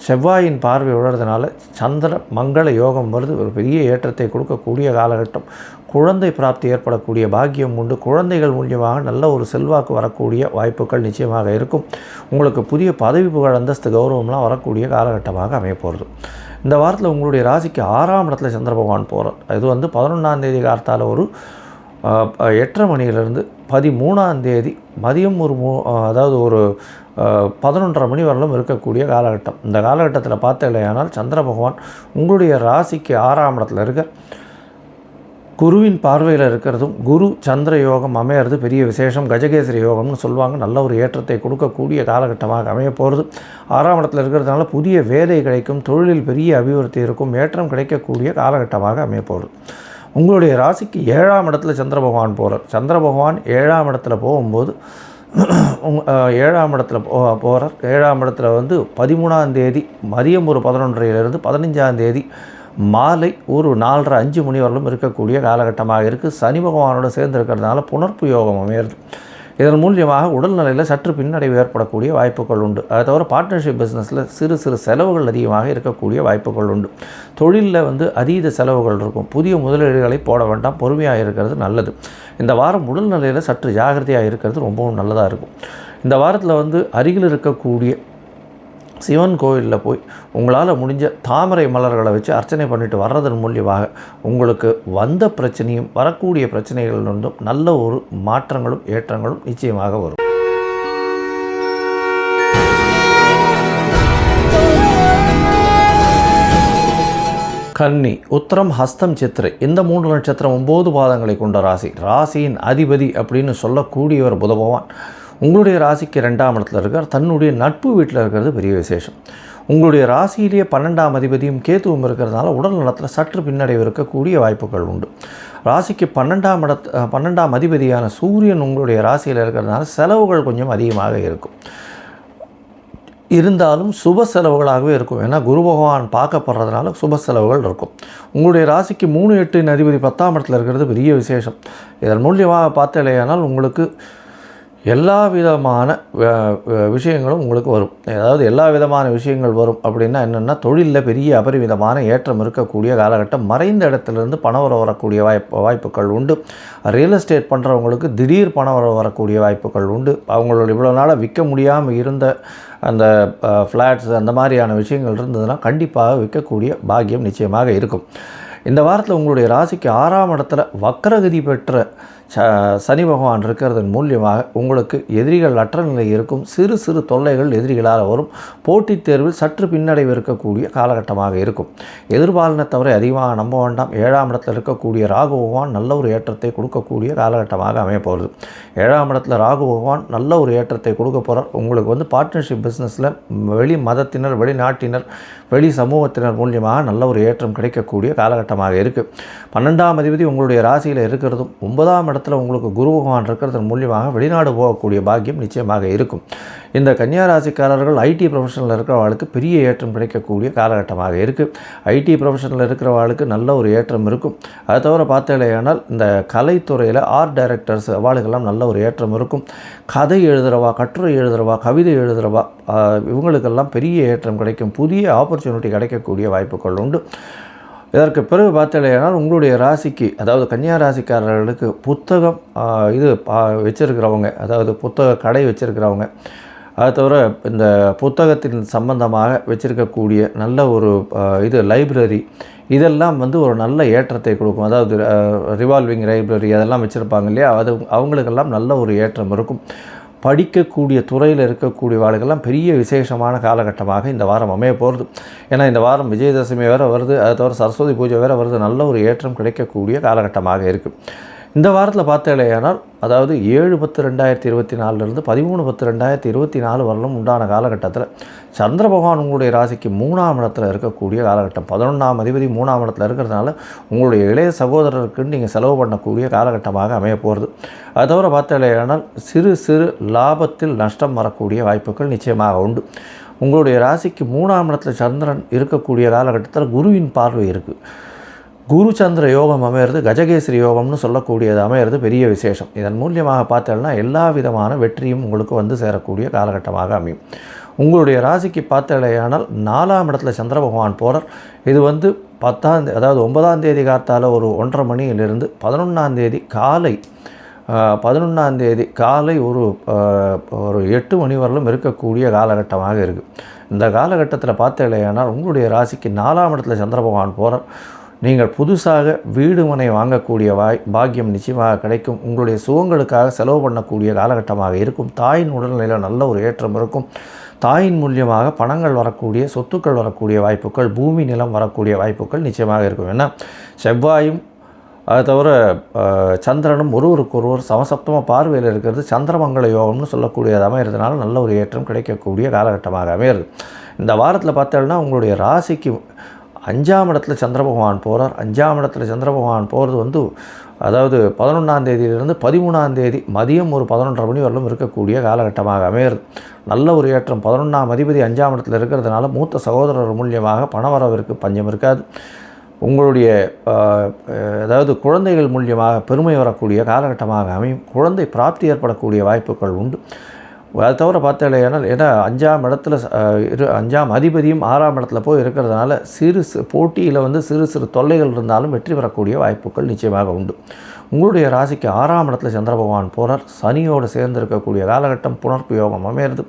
S2: செவ்வாயின் பார்வை விழுறதுனால சந்திர மங்கள யோகம் வருது. ஒரு பெரிய ஏற்றத்தை கொடுக்கக்கூடிய காலகட்டம். குழந்தை பிராப்தி ஏற்படக்கூடிய பாக்கியம் உண்டு. குழந்தைகள் மூலியமாக நல்ல ஒரு செல்வாக்கு வரக்கூடிய வாய்ப்புகள் நிச்சயமாக இருக்கும். உங்களுக்கு புதிய பதவி புகழ், அந்தஸ்து, கௌரவம்லாம் வரக்கூடிய காலகட்டமாக அமையப்போகிறது. இந்த வாரத்தில் உங்களுடைய ராசிக்கு 6ஆம் இடத்துல சந்திர பகவான் போகிறார். இது 11ஆம் தேதி காலத்தால் ஒரு 8:30 மணியிலிருந்து 13ஆம் தேதி மதியம் அதாவது ஒரு 11:30 மணி வரலும் இருக்கக்கூடிய காலகட்டம். இந்த காலகட்டத்தில் பார்த்தீங்களேயானால் சந்திர பகவான் உங்களுடைய ராசிக்கு 6ஆம் இடத்துல இருக்க குருவின் பார்வையில் இருக்கிறதும் குரு சந்திர யோகம் அமையிறது பெரிய விசேஷம். கஜகேசரி யோகம்னு சொல்லுவாங்க. நல்ல ஒரு ஏற்றத்தை கொடுக்கக்கூடிய காலகட்டமாக அமைய போகிறது. 6ஆம் இடத்துல இருக்கிறதுனால புதிய வேலை கிடைக்கும். தொழிலில் பெரிய அபிவிருத்தி இருக்கும். ஏற்றம் கிடைக்கக்கூடிய காலகட்டமாக அமைய போகிறது. உங்களுடைய ராசிக்கு 7ஆம் இடத்துல சந்திர பகவான் போகிறார். சந்திர பகவான் 7ஆம் இடத்துல போகும்போது 7ஆம் இடத்துல போகிறார். 7ஆம் இடத்துல 13ஆம் தேதி மதியம் ஒரு 11:30 15ஆம் தேதி மாலை ஒரு 4:30 5 மணி வரலும் இருக்கக்கூடிய காலகட்டமாக இருக்குது. சனி பகவானோடு சேர்ந்து இருக்கிறதுனால புனர்ப்பு யோகம் அமையிறது. இதன் மூலியமாக உடல்நிலையில் சற்று பின்னடைவு ஏற்படக்கூடிய வாய்ப்புகள் உண்டு. அதை தவிர பார்ட்னர்ஷிப் பிஸ்னஸில் சிறு சிறு செலவுகள் அதிகமாக இருக்கக்கூடிய வாய்ப்புகள் உண்டு. தொழிலில் அதீத செலவுகள் இருக்கும். புதிய முதலீடுகளை போட வேண்டாம், பொறுமையாக இருக்கிறது நல்லது. இந்த வாரம் உடல்நிலையில் சற்று ஜாகிரதையாக இருக்கிறது ரொம்பவும் நல்லதாக இருக்கும். இந்த வாரத்தில் அருகில் இருக்கக்கூடிய சிவன் கோயிலில் போய் உங்களால் முடிஞ்ச தாமரை மலர்களை வச்சு அர்ச்சனை பண்ணிட்டு வர்றதன் மூலியமாக உங்களுக்கு வந்த பிரச்சனையும் வரக்கூடிய பிரச்சனைகளிலிருந்தும் நல்ல ஒரு மாற்றங்களும் ஏற்றங்களும் நிச்சயமாக வரும். கன்னி, உத்திரம், ஹஸ்தம், சித்திரை இந்த 3 நட்சத்திரம் 9 பாதங்களை கொண்ட ராசியின் அதிபதி அப்படின்னு சொல்லக்கூடியவர் புத பகவான் உங்களுடைய ராசிக்கு 2ஆம் இடத்துல இருக்கார். தன்னுடைய நட்பு வீட்டில் இருக்கிறது பெரிய விசேஷம். உங்களுடைய ராசியிலேயே 12ஆம் அதிபதியும் கேத்துவும் இருக்கிறதுனால உடல் நலத்தில் சற்று பின்னடைவு இருக்கக்கூடிய வாய்ப்புகள் உண்டு. ராசிக்கு 12ஆம் அதிபதியான சூரியன் உங்களுடைய ராசியில் இருக்கிறதுனால செலவுகள் கொஞ்சம் அதிகமாக இருக்கும். இருந்தாலும் சுப செலவுகளாகவே இருக்கும். ஏன்னா குரு பகவான் பார்க்கப்படுறதுனால சுப செலவுகள் இருக்கும். உங்களுடைய ராசிக்கு 3, 8 அதிபதி 10ஆம் இடத்துல இருக்கிறது பெரிய விசேஷம். இதன் மூலியமாக பார்த்தலையானால் உங்களுக்கு எல்லா விதமான விஷயங்களும் உங்களுக்கு வரும். அதாவது எல்லா விதமான விஷயங்கள் வரும் அப்படின்னா என்னென்னா, தொழிலில் பெரிய அபரிமிதமான ஏற்றம் இருக்கக்கூடிய காலகட்டம். மறைந்த இடத்துலேருந்து பணம் வரக்கூடிய வாய்ப்புகள் உண்டு. ரியல் எஸ்டேட் பண்ணுறவங்களுக்கு திடீர் பணம் வரக்கூடிய வாய்ப்புகள் உண்டு. அவங்களோட இவ்வளோ நாளாக விற்க முடியாமல் இருந்த அந்த ஃப்ளாட்ஸ் அந்த மாதிரியான விஷயங்கள் இருந்ததுன்னா கண்டிப்பாக விற்கக்கூடிய பாக்கியம் நிச்சயமாக இருக்கும். இந்த வாரத்தில் உங்களுடைய ராசிக்கு 6ஆம் இடத்துல வக்ரகதி பெற்ற சனி பகவான் இருக்கிறதன் மூலியமாக உங்களுக்கு எதிரிகள் அற்ற நிலை இருக்கும். சிறு சிறு தொல்லைகள் எதிரிகளால் வரும். போட்டித் தேர்வில் சற்று பின்னடைவு இருக்கக்கூடிய காலகட்டமாக இருக்கும். எதிர்பாலினத்தவரை அதிகமாக நம்ப வேண்டாம். 7ஆம் இடத்தில் இருக்கக்கூடிய ராகு பகவான் நல்ல ஒரு ஏற்றத்தை கொடுக்கக்கூடிய காலகட்டமாக அமையப்போகிறது. 7ஆம் இடத்துல ராகு பகவான் நல்ல ஒரு ஏற்றத்தை கொடுக்க போகிறார். உங்களுக்கு பார்ட்னர்ஷிப் பிஸ்னஸில் வெளி மதத்தினர், வெளிநாட்டினர், வெளி சமூகத்தினர் மூலியமாக நல்ல ஒரு ஏற்றம் கிடைக்கக்கூடிய காலகட்டமாக இருக்குது. 12ஆம் அதிபதி உங்களுடைய ராசியில் இருக்கிறதும் 9ஆம் இடத்துல உங்களுக்கு குரு பகவான் இருக்கிறதன் மூலியமாக வெளிநாடு போகக்கூடிய பாக்கியம் நிச்சயமாக இருக்கும். இந்த கன்னியா ராசிக்காரர்கள் ஐடி ப்ரொஃபஷனில் இருக்கிறவர்களுக்கு பெரிய ஏற்றம் கிடைக்கக்கூடிய காலகட்டமாக இருக்குது. ஐடி ப்ரொஃபஷனில் இருக்கிறவர்களுக்கு நல்ல ஒரு ஏற்றம் இருக்கும். அதை தவிர பார்த்தேனால் இந்த கலைத்துறையில் ஆர்ட் டைரக்டர்ஸ் அவளுக்கெல்லாம் நல்ல ஒரு ஏற்றம் இருக்கும். கதை எழுதுகிறவா, கட்டுரை எழுதுகிறவா, கவிதை எழுதுகிறவா இவங்களுக்கெல்லாம் பெரிய ஏற்றம் கிடைக்கும். புதிய ஆப்பர்ச்சுனிட்டி கிடைக்கக்கூடிய வாய்ப்புகள் உண்டு. இதற்கு பிறகு பார்த்தீங்கன்னா உங்களுடைய ராசிக்கு, அதாவது கன்னியா ராசிக்காரர்களுக்கு புத்தகம் வச்சுருக்கிறவங்க, அதாவது புத்தக கடை வச்சுருக்கிறவங்க, அதை தவிர இந்த புத்தகத்தின் சம்பந்தமாக வச்சுருக்கக்கூடிய நல்ல ஒரு லைப்ரரி இதெல்லாம் ஒரு நல்ல ஏற்றத்தை கொடுக்கும். அதாவது ரிவால்விங் லைப்ரரி அதெல்லாம் வச்சுருப்பாங்க இல்லையா, அவங்களுக்கெல்லாம் நல்ல ஒரு ஏற்றம் இருக்கும். படிக்கக்கூடிய துறையில் இருக்கக்கூடியவாளுக்கெல்லாம் பெரிய விசேஷமான காலகட்டமாக இந்த வாரம் அமைய போகிறது. ஏன்னா இந்த வாரம் விஜயதசமி வேறு வருது, அதை தவிர சரஸ்வதி பூஜை வேறு வருது. நல்ல ஒரு ஏற்றம் கிடைக்கக்கூடிய காலகட்டமாக இருக்குது. இந்த வாரத்தில் பார்த்தேனால் அதாவது 7/10/2024 13/10/2024 வரலும் உண்டான காலகட்டத்தில் சந்திர பகவான் உங்களுடைய ராசிக்கு 3ஆம் இடத்துல இருக்கக்கூடிய காலகட்டம். 11ஆம் அதிபதி 3ஆம் இடத்துல இருக்கிறதுனால உங்களுடைய இளைய சகோதரருக்குன்னு நீங்கள் செலவு பண்ணக்கூடிய காலகட்டமாக அமைய போகிறது. அதை தவிர பார்த்தேனால் சிறு சிறு லாபத்தில் நஷ்டம் வரக்கூடிய வாய்ப்புகள் நிச்சயமாக உண்டு. உங்களுடைய ராசிக்கு 3ஆம் இடத்துல சந்திரன் இருக்கக்கூடிய காலகட்டத்தில் குருவின் பார்வை இருக்குது. குரு சந்திர யோகம் அமையிறது, கஜகேசரி யோகம்னு சொல்லக்கூடியது அமையிறது பெரிய விசேஷம். இதன் மூலியமாக பார்த்தோம்னா எல்லா விதமான வெற்றியும் உங்களுக்கு சேரக்கூடிய காலகட்டமாக அமையும். உங்களுடைய ராசிக்கு பார்த்தலையானால் 4ஆம் இடத்துல சந்திர பகவான் போகிறார். இது 10ஆம் அதாவது 9ஆம் தேதி காத்தால் ஒரு 1:30 மணியிலிருந்து 11ஆம் தேதி காலை ஒரு 8 மணி வரலும் இருக்கக்கூடிய காலகட்டமாக இருக்குது. இந்த காலகட்டத்தில் பார்த்தலையானால் உங்களுடைய ராசிக்கு 4ஆம் இடத்துல சந்திர பகவான் போகிறார். நீங்கள் புதுசாக வீடு மனை வாங்கக்கூடிய பாக்கியம் நிச்சயமாக கிடைக்கும். உங்களுடைய சுகங்களுக்காக செலவு பண்ணக்கூடிய காலகட்டமாக இருக்கும். தாயின் உடல்நிலையில் நல்ல ஒரு ஏற்றம் இருக்கும். தாயின் மூலியமாக பணங்கள் வரக்கூடிய, சொத்துக்கள் வரக்கூடிய வாய்ப்புகள், பூமி நிலம் வரக்கூடிய வாய்ப்புகள் நிச்சயமாக இருக்கும். ஏன்னா செவ்வாயும் அதை தவிர சந்திரனும் ஒருவருக்கொருவர் சமசப்தமாக பார்வையில் இருக்கிறது சந்திரமங்கல யோகம்னு சொல்லக்கூடியது அமைகிறதுனால நல்ல ஒரு ஏற்றம் கிடைக்கக்கூடிய காலகட்டமாக அமையிறது. இந்த வாரத்தில் பார்த்தோம்னா உங்களுடைய ராசிக்கு 5ஆம் இடத்துல சந்திர பகவான் போகிறார். 5ஆம் இடத்துல சந்திர பகவான் போகிறது அதாவது 11ஆம் தேதியிலிருந்து 13ஆம் தேதி மதியம் ஒரு 11:30 மணி வரலும் இருக்கக்கூடிய காலகட்டமாக அமையிறது. நல்ல ஒரு ஏற்றம். 11ஆம் அதிபதி 5ஆம் இடத்துல இருக்கிறதுனால மூத்த சகோதரர் மூலியமாக பணவரவிற்கு பஞ்சம் இருக்காது. உங்களுடைய அதாவது குழந்தைகள் மூலியமாக பெருமை வரக்கூடிய காலகட்டமாக அமையும். குழந்தை பிராப்தி ஏற்படக்கூடிய வாய்ப்புகள் உண்டு. அதை தவிர பார்த்தாலேனால் ஏன்னா 5ஆம் இடத்துல 5ஆம் அதிபதியும் 6ஆம் இடத்துல போய் இருக்கிறதுனால போட்டியில் சிறு சிறு தொல்லைகள் இருந்தாலும் வெற்றி பெறக்கூடிய வாய்ப்புகள் நிச்சயமாக உண்டு. உங்களுடைய ராசிக்கு 6ஆம் இடத்துல சந்திர பகவான் போகிறார். சனியோடு சேர்ந்து இருக்கக்கூடிய காலகட்டம் புனர்ப்பு யோகம் அமையிறது.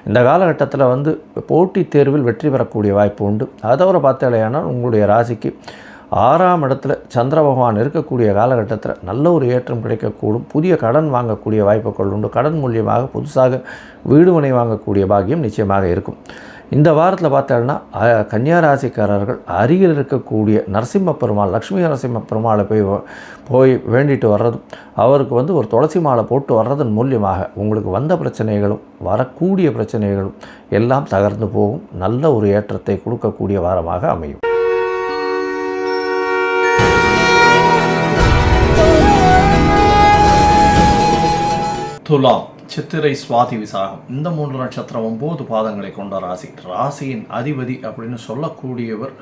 S2: இந்த காலகட்டத்தில் போட்டித் தேர்வில் வெற்றி பெறக்கூடிய வாய்ப்பு உண்டு. அதை தவிர பார்த்தாலேனால் உங்களுடைய ராசிக்கு 6ஆம் இடத்துல சந்திர பகவான் இருக்கக்கூடிய காலகட்டத்தில் நல்ல ஒரு ஏற்றம் கிடைக்கக்கூடும். புதிய கடன் வாங்கக்கூடிய வாய்ப்புகள் உண்டு. கடன் மூலியமாக புதுசாக வீடு மனை வாங்கக்கூடிய பாக்கியம் நிச்சயமாக இருக்கும். இந்த வாரத்தில் பார்த்தோன்னா கன்னியா ராசிக்காரர்கள் அருகில் இருக்கக்கூடிய நரசிம்ம பெருமாள், லக்ஷ்மி நரசிம்ம பெருமாளை போய் வேண்டிட்டு வர்றதும், அவருக்கு ஒரு துளசி மாலை போட்டு வர்றதன் மூலியமாக உங்களுக்கு வந்த பிரச்சனைகளும் வரக்கூடிய பிரச்சனைகளும் எல்லாம் தகர்ந்து போகும். நல்ல ஒரு ஏற்றத்தை கொடுக்கக்கூடிய வாரமாக அமையும்.
S1: துலாம், சித்திரை, சுவாதி, விசாகம் இந்த 3 நட்சத்திரம் 9 பாதங்களை கொண்ட ராசி. ராசியின் அதிபதி அப்படின்னு சொல்லக்கூடியவர்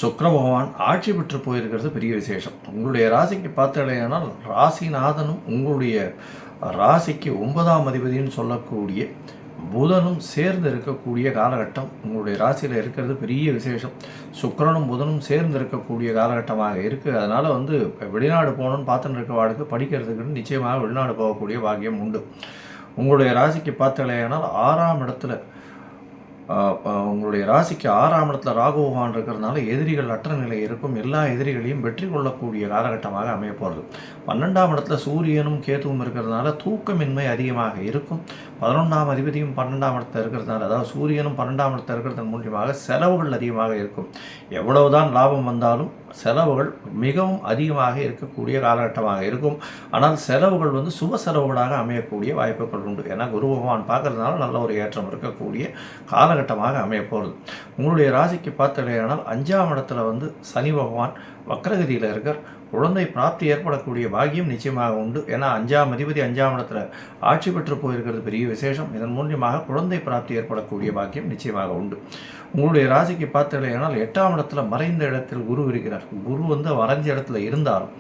S1: சுக்கிர பகவான் ஆட்சி பெற்று போயிருக்கிறது பெரிய விசேஷம். உங்களுடைய ராசிக்கு பார்த்தடையானால் ராசிநாதனும் உங்களுடைய ராசிக்கு 9ஆம் அதிபதினு சொல்லக்கூடிய புதனும் சேர்ந்து இருக்கக்கூடிய காலகட்டம் உங்களுடைய ராசியில் இருக்கிறது பெரிய விசேஷம். சுக்கிரனும் புதனும் சேர்ந்து இருக்கக்கூடிய காலகட்டமாக இருக்குது. அதனால் வெளிநாடு போகணுன்னு பார்த்துன்னு இருக்கவாளுக்கு படிக்கிறதுக்குன்னு நிச்சயமாக வெளிநாடு போகக்கூடிய பாக்கியம் உண்டு. உங்களுடைய ராசிக்கு பார்த்தலையானால் 6ஆம் இடத்துல உங்களுடைய ராசிக்கு 6ஆம் இடத்துல ராகு பகவான் இருக்கிறதுனால எதிரிகள் அற்ற நிலை இருக்கும். எல்லா எதிரிகளையும் வெற்றி கொள்ளக்கூடிய காலகட்டமாக அமைய போகிறது. 12ஆம் இடத்துல சூரியனும் கேதுவும் இருக்கிறதுனால தூக்கமின்மை அதிகமாக இருக்கும். 11ஆம் அதிபதியும் 12ஆம் இடத்துல இருக்கிறதுனால, அதாவது சூரியனும் 12ஆம் இடத்துல இருக்கிறதன் மூலியமாக செலவுகள் அதிகமாக இருக்கும். எவ்வளவுதான் லாபம் வந்தாலும் செலவுகள் மிகவும் அதிகமாக இருக்கக்கூடிய காலகட்டமாக இருக்கும். ஆனால் செலவுகள் சுப செலவுகளாக அமையக்கூடிய வாய்ப்புகள் உண்டு. ஏன்னா குரு பகவான் பார்க்கறதுனால நல்ல ஒரு ஏற்றம் இருக்கக்கூடிய காலகட்டமாக அமைய போகிறது. உங்களுடைய ராசிக்கு பார்த்தடையானால் 5ஆம் இடத்துல சனி பகவான் வக்ரகதியில் இருக்கார். குழந்தை பிராப்தி ஏற்படக்கூடிய பாக்கியம் நிச்சயமாக உண்டு. ஏன்னா 5ஆம் அதிபதி 5ஆம் இடத்துல ஆட்சி பெற்று போயிருக்கிறது பெரிய விசேஷம். இதன் மூலியமாக குழந்தை பிராப்தி ஏற்படக்கூடிய பாக்கியம் நிச்சயமாக உண்டு. உங்களுடைய ராசிக்கு பார்த்தலையானால் 8ஆம் இடத்துல மறைந்த இடத்தில் குரு இருக்கிறார். குரு மறைஞ்ச இடத்துல இருந்தாலும்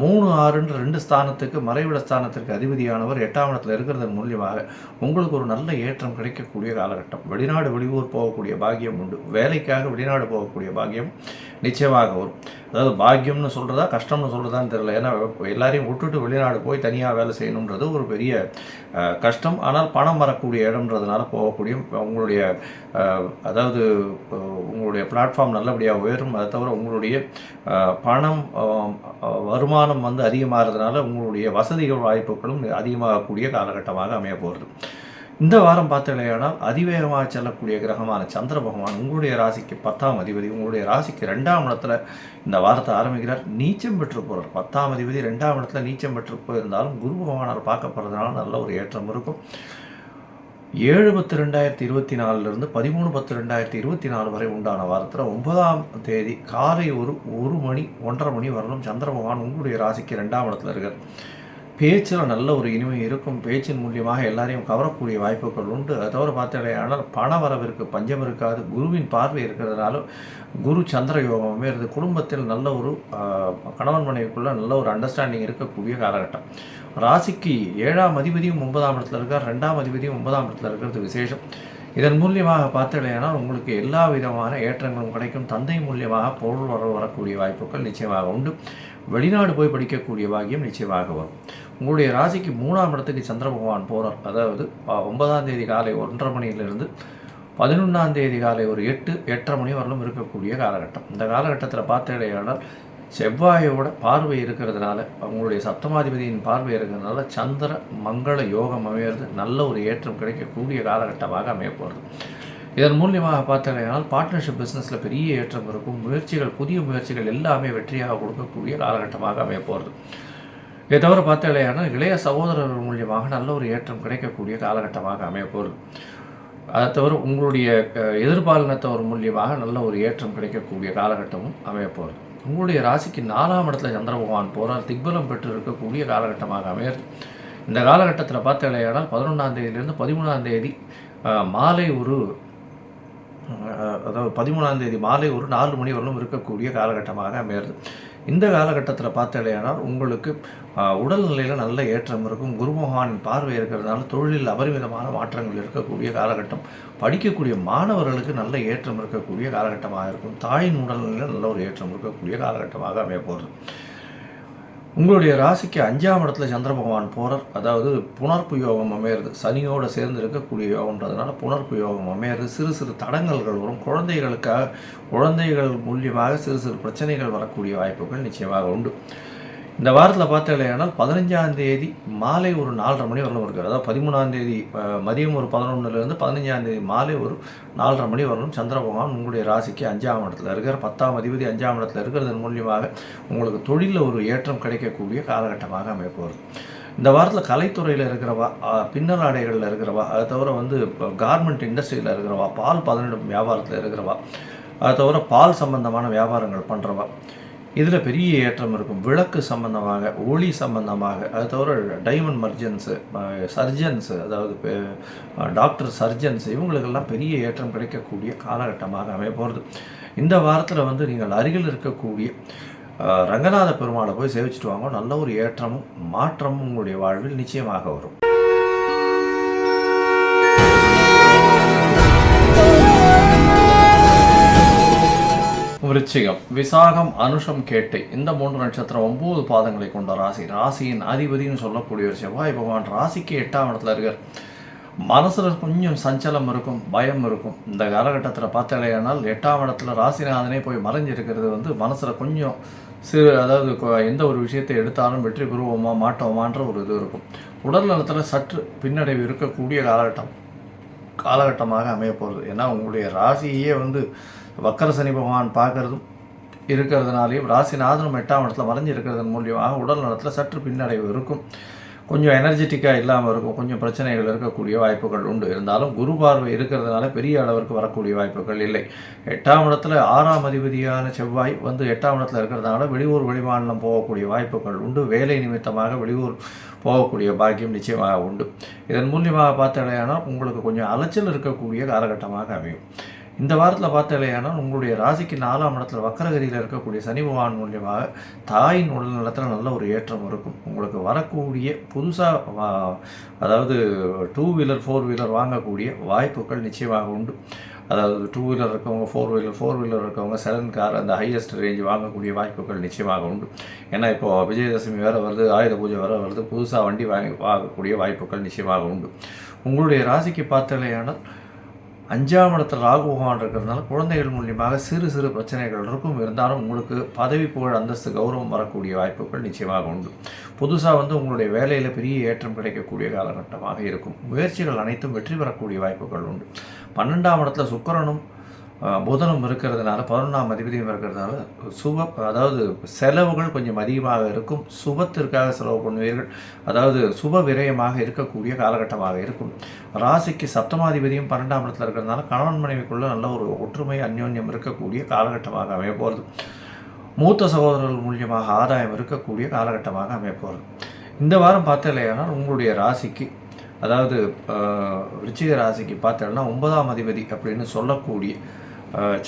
S1: 3, 6 2 ஸ்தானத்துக்கு மறைவிட ஸ்தானத்திற்கு அதிபதியானவர் 8ஆம் இடத்துல இருக்கிறதன் மூலியமாக உங்களுக்கு ஒரு நல்ல ஏற்றம் கிடைக்கக்கூடிய காலகட்டம். வெளிநாடு வெளியூர் போகக்கூடிய பாக்கியம் உண்டு. வேலைக்காக வெளிநாடு போகக்கூடிய பாக்கியம் நிச்சயமாக வரும். அதாவது பாக்கியம்னு சொல்கிறதா கஷ்டம்னு சொல்கிறதான்னு தெரியல. ஏன்னா எல்லாரையும் விட்டுட்டு வெளிநாடு போய் தனியாக வேலை செய்யணுன்றது ஒரு பெரிய கஷ்டம். ஆனால் பணம் வரக்கூடிய இடம்ன்றதுனால போகக்கூடிய உங்களுடைய அதாவது உங்களுடைய பிளாட்ஃபார்ம் நல்லபடியாக உயரும். அதை தவிர உங்களுடைய பணம் வருமானம் அதிகமாகிறதுனால உங்களுடைய வசதிகள் வாய்ப்புகளும் அதிகமாகக்கூடிய காலகட்டமாக அமைய போகிறது. இந்த வாரம் பார்த்தலையானால் அதிவேகமாக செல்லக்கூடிய கிரகமான சந்திர பகவான் உங்களுடைய ராசிக்கு 10ஆம் அதிபதி, உங்களுடைய ராசிக்கு 2ஆம் இடத்துல இந்த வாரத்தை ஆரம்பிக்கிறார். நீச்சம் பெற்று போகிறார். 10ஆம் அதிபதி 2ஆம் இடத்துல நீச்சம் பெற்று போயிருந்தாலும் குரு பகவானால் பார்க்கப்படுறதுனால நல்ல ஒரு ஏற்றம் இருக்கும். 7/10/2024 13/10/2024 வரை உண்டான வாரத்தில் 9ஆம் தேதி காலை 1 மணி 1:30 மணி வரலும் சந்திர பகவான் உங்களுடைய ராசிக்கு 2ஆம் இடத்துல இருக்கார். பேச்சில் நல்ல ஒரு இனிமை இருக்கும். பேச்சின் மூலியமாக எல்லாரையும் கவரக்கூடிய வாய்ப்புகள் உண்டு. அதை தவிர பார்த்தடையானால் பண வரவிற்கு பஞ்சம் இருக்காது. குருவின் பார்வை இருக்கிறதுனால குரு சந்திர யோகமே இருந்து குடும்பத்தில் நல்ல ஒரு கணவன் மனைவிக்குள்ள நல்ல ஒரு அண்டர்ஸ்டாண்டிங் இருக்கக்கூடிய காலகட்டம். ராசிக்கு 7ஆம் அதிபதியும் 9ஆம் இடத்துல இருக்கார். 2ஆம் அதிபதியும் 9ஆம் இடத்துல இருக்கிறது விசேஷம். இதன் மூலியமாக பார்த்தடையானால் உங்களுக்கு எல்லா விதமான ஏற்றங்களும் கிடைக்கும். தந்தை மூலியமாக பொருள் வரக்கூடிய வாய்ப்புகள் நிச்சயமாக உண்டு. வெளிநாடு போய் படிக்கக்கூடிய பாக்கியம் நிச்சயமாக வரும். உங்களுடைய ராசிக்கு 3ஆம் இடத்துக்கு சந்திர பகவான் போகிறார். அதாவது 9ஆம் தேதி காலை 1:30 மணியிலிருந்து 11ஆம் தேதி காலை 8:30 மணி வரலும் இருக்கக்கூடிய காலகட்டம். இந்த காலகட்டத்தில் பார்த்தடையானால் செவ்வாயோட பார்வை இருக்கிறதுனால, அவங்களுடைய சப்தமாதிபதியின் பார்வை இருக்கிறதுனால சந்திர மங்கள யோகம் அமையிறது நல்ல ஒரு ஏற்றம் கிடைக்கக்கூடிய காலகட்டமாக அமைய போகிறது. இதன் மூலியமாக பார்த்தீங்கன்னா பார்ட்னர்ஷிப் பிஸ்னஸில் பெரிய ஏற்றம் இருக்கும். புதிய முயற்சிகள் எல்லாமே வெற்றியாக கொடுக்கக்கூடிய காலகட்டமாக அமைய போகிறது. இதை தவிர பார்த்தீங்கன்னா இளைய சகோதரர்கள் மூலியமாக நல்ல ஒரு ஏற்றம் கிடைக்கக்கூடிய காலகட்டமாக அமைய போகிறது. அதை தவிர உங்களுடைய எதிர்பாலினத்தவர் மூலியமாக நல்ல ஒரு ஏற்றம் கிடைக்கக்கூடிய காலகட்டமும் அமைய போகிறது. உங்களுடைய ராசிக்கு 4ஆம் இடத்துல சந்திர பகவான் போகிறார். திக்பலம் பெற்று இருக்கக்கூடிய காலகட்டமாக அமையிறது. இந்த காலகட்டத்தில் பார்த்தீங்கன்னா 11ஆம் தேதியிலிருந்து 13ஆம் தேதி மாலை அதாவது 13ஆம் தேதி மாலை ஒரு 4 மணி வரலும் இருக்கக்கூடிய காலகட்டமாக அமையிறது. இந்த காலகட்டத்தில் பார்த்தலையானால் உங்களுக்கு உடல்நிலையில் நல்ல ஏற்றம் இருக்கும். குரு பகவானின் பார்வை இருக்கிறதுனால தொழிலில் அபரிமிதமான மாற்றங்கள் இருக்கக்கூடிய காலகட்டம். படிக்கக்கூடிய மாணவர்களுக்கு நல்ல ஏற்றம் இருக்கக்கூடிய காலகட்டமாக இருக்கும். தாயின் உடல்நிலையில் நல்ல ஒரு ஏற்றம் இருக்கக்கூடிய காலகட்டமாக அமைய போகிறது. உங்களுடைய ராசிக்கு 5ஆம் இடத்துல சந்திர பகவான் போகிறார். அதாவது புணர்ப்பு யோகம் அமையிறது. சனியோடு சேர்ந்து இருக்கக்கூடிய யோகம்ன்றதுனால புணர்ப்பு யோகம் அமையிறது. சிறு சிறு தடங்கல்கள் வரும். குழந்தைகள் மூலியமாக சிறு சிறு பிரச்சனைகள் வரக்கூடிய வாய்ப்புகள் நிச்சயமாக உண்டு. இந்த வாரத்தில் பார்த்தீங்கன்னா 15ஆம் தேதி மாலை ஒரு 4:30 மணி வரலும் இருக்குது. அதாவது 13ஆம் தேதி மதியம் ஒரு 11லேருந்து 15ஆம் தேதி மாலை ஒரு 4:30 மணி வரலும் சந்திர பகவான் உங்களுடைய ராசிக்கு 5ஆம் இடத்துல இருக்கிற 10ஆம் அதிபதி 5ஆம் இடத்துல இருக்கிறதன் மூலியமாக உங்களுக்கு தொழிலில் ஒரு ஏற்றம் கிடைக்கக்கூடிய காலகட்டமாக அமைப்போகிறது. இந்த வாரத்தில் கலைத்துறையில் இருக்கிறவா, பின்னல் ஆடைகளில் இருக்கிறவா, அதை தவிர கார்மெண்ட் இண்டஸ்ட்ரியில் இருக்கிறவா, பால் பதனிடும் வியாபாரத்தில் இருக்கிறவா, அதை தவிர பால் சம்பந்தமான வியாபாரங்கள் பண்ணுறவா, இதில் பெரிய ஏற்றம் இருக்கும். விளக்கு சம்பந்தமாக, ஒளி சம்பந்தமாக, அது தவிர டைமண்ட் மர்ஜன்ஸு, சர்ஜன்ஸு, அதாவது டாக்டர் சர்ஜன்ஸ், இவங்களுக்கெல்லாம் பெரிய ஏற்றம் கிடைக்கக்கூடிய காலகட்டமாக அமைய போகிறது. இந்த வாரத்தில் நீங்கள் அருகில் இருக்கக்கூடிய ரங்கநாத பெருமாளை போய் சேவிச்சுட்டு வாங்க. நல்ல ஒரு ஏற்றமும் மாற்றமும் உங்களுடைய வாழ்வில் நிச்சயமாக வரும். விருச்சிகம், விசாகம், அனுஷம், கேட்டை, இந்த 3 நட்சத்திரம் 9 பாதங்களை கொண்ட ராசி. ராசியின் அதிபதினு சொல்லக்கூடிய ஒரு செவ்வாய் பகவான் ராசிக்கு 8ஆம் இடத்துல இருக்கார். மனசில் கொஞ்சம் சஞ்சலம் இருக்கும், பயம் இருக்கும். இந்த காலகட்டத்தில் பார்த்தாலேயானால் 8ஆம் இடத்துல ராசிநாதனே போய் மறைஞ்சிருக்கிறது மனசில் கொஞ்சம் அதாவது எந்த ஒரு விஷயத்தை எடுத்தாலும் வெற்றி பெறுவோமா மாட்டோமான்ற ஒரு இது இருக்கும். உடல் நலத்தில் சற்று பின்னடைவு இருக்கக்கூடிய காலகட்டமாக அமைய போகிறது. ஏன்னா உங்களுடைய ராசியே வக்கர சனி பகவான் பார்க்கறதும் இருக்கிறதுனாலையும் ராசிநாதனும் 8ஆம் இடத்துல மறைஞ்சு இருக்கிறதன் மூலியமாக உடல் நலத்தில் சற்று பின்னடைவு இருக்கும். கொஞ்சம் எனர்ஜெட்டிக்காக இல்லாமல் இருக்கும். கொஞ்சம் பிரச்சனைகள் இருக்கக்கூடிய வாய்ப்புகள் உண்டு. இருந்தாலும் குரு பார்வை இருக்கிறதுனால பெரிய அளவிற்கு வரக்கூடிய வாய்ப்புகள் இல்லை. 8ஆம் இடத்துல 6ஆம் அதிபதியான செவ்வாய் 8ஆம் இடத்துல இருக்கிறதுனால வெளியூர் வெளிமாநிலம் போகக்கூடிய வாய்ப்புகள் உண்டு. வேலை நிமித்தமாக வெளியூர் போகக்கூடிய பாக்கியம் நிச்சயமாக உண்டு. இதன் மூலியமாக பார்த்தாலேயானால் உங்களுக்கு கொஞ்சம் அலைச்சல் இருக்கக்கூடிய காலகட்டமாக அமையும். இந்த வாரத்தில் பார்த்தாலேயானால் உங்களுடைய ராசிக்கு 4ஆம் இடத்துல வக்கரகதியில் இருக்கக்கூடிய சனி பகவான் மூலியமாக தாயின் உடல் நலத்தில் நல்ல ஒரு ஏற்றம் இருக்கும். உங்களுக்கு வரக்கூடிய புதுசாக அதாவது 2 வீலர் 4 வீலர் வாங்கக்கூடிய வாய்ப்புகள் நிச்சயமாக உண்டு. அதாவது 2 வீலர் இருக்கவங்க, 4 வீலர் இருக்கவங்க, 7 கார், அந்த ஹையஸ்ட் ரேஞ்ச் வாங்கக்கூடிய வாய்ப்புகள் நிச்சயமாக உண்டு. ஏன்னா இப்போது விஜயதசமி வேறு வருது, ஆயுத பூஜை வேறு வருது, புதுசாக வண்டி வாங்கக்கூடிய வாய்ப்புகள் நிச்சயமாக உண்டு. உங்களுடைய ராசிக்கு பார்த்தாலேயானால் 5ஆம் இடத்துல ராகு பகவான் இருக்கிறதுனால குழந்தைகள் மூலியமாக சிறு சிறு பிரச்சனைகள் இருக்கும். இருந்தாலும் உங்களுக்கு பதவி புகழ் அந்தஸ்து கௌரவம் வரக்கூடிய வாய்ப்புகள் நிச்சயமாக உண்டு. புதுசாக உங்களுடைய வேலையில் பெரிய ஏற்றம் கிடைக்கக்கூடிய காலகட்டமாக இருக்கும். முயற்சிகள் அனைத்தும் வெற்றி பெறக்கூடிய வாய்ப்புகள் உண்டு. 12ஆம் இடத்துல சுக்கிரனும் புதனும் இருக்கிறதுனால 11ஆம் அதிபதியும் இருக்கிறதுனால அதாவது செலவுகள் கொஞ்சம் அதிகமாக இருக்கும். சுபத்திற்காக செலவு பண்ணுவீர்கள். அதாவது சுப விரயமாக இருக்கக்கூடிய காலகட்டமாக இருக்கும். ராசிக்கு 7ஆதிபதியும் 12ஆம் இடத்துல இருக்கிறதுனால கணவன் மனைவிக்குள்ள நல்ல ஒரு ஒற்றுமை அந்யோன்யம் இருக்கக்கூடிய காலகட்டமாக அமைய போகிறது. மூத்த சகோதரர்கள் மூலியமாக ஆதாயம் இருக்கக்கூடிய காலகட்டமாக அமைய போகிறது. இந்த வாரம் பார்த்தாலேயானால் உங்களுடைய ராசிக்கு, அதாவது விருச்சிக ராசிக்கு பார்த்தோம்னா 9ஆம் அதிபதி அப்படின்னு சொல்லக்கூடிய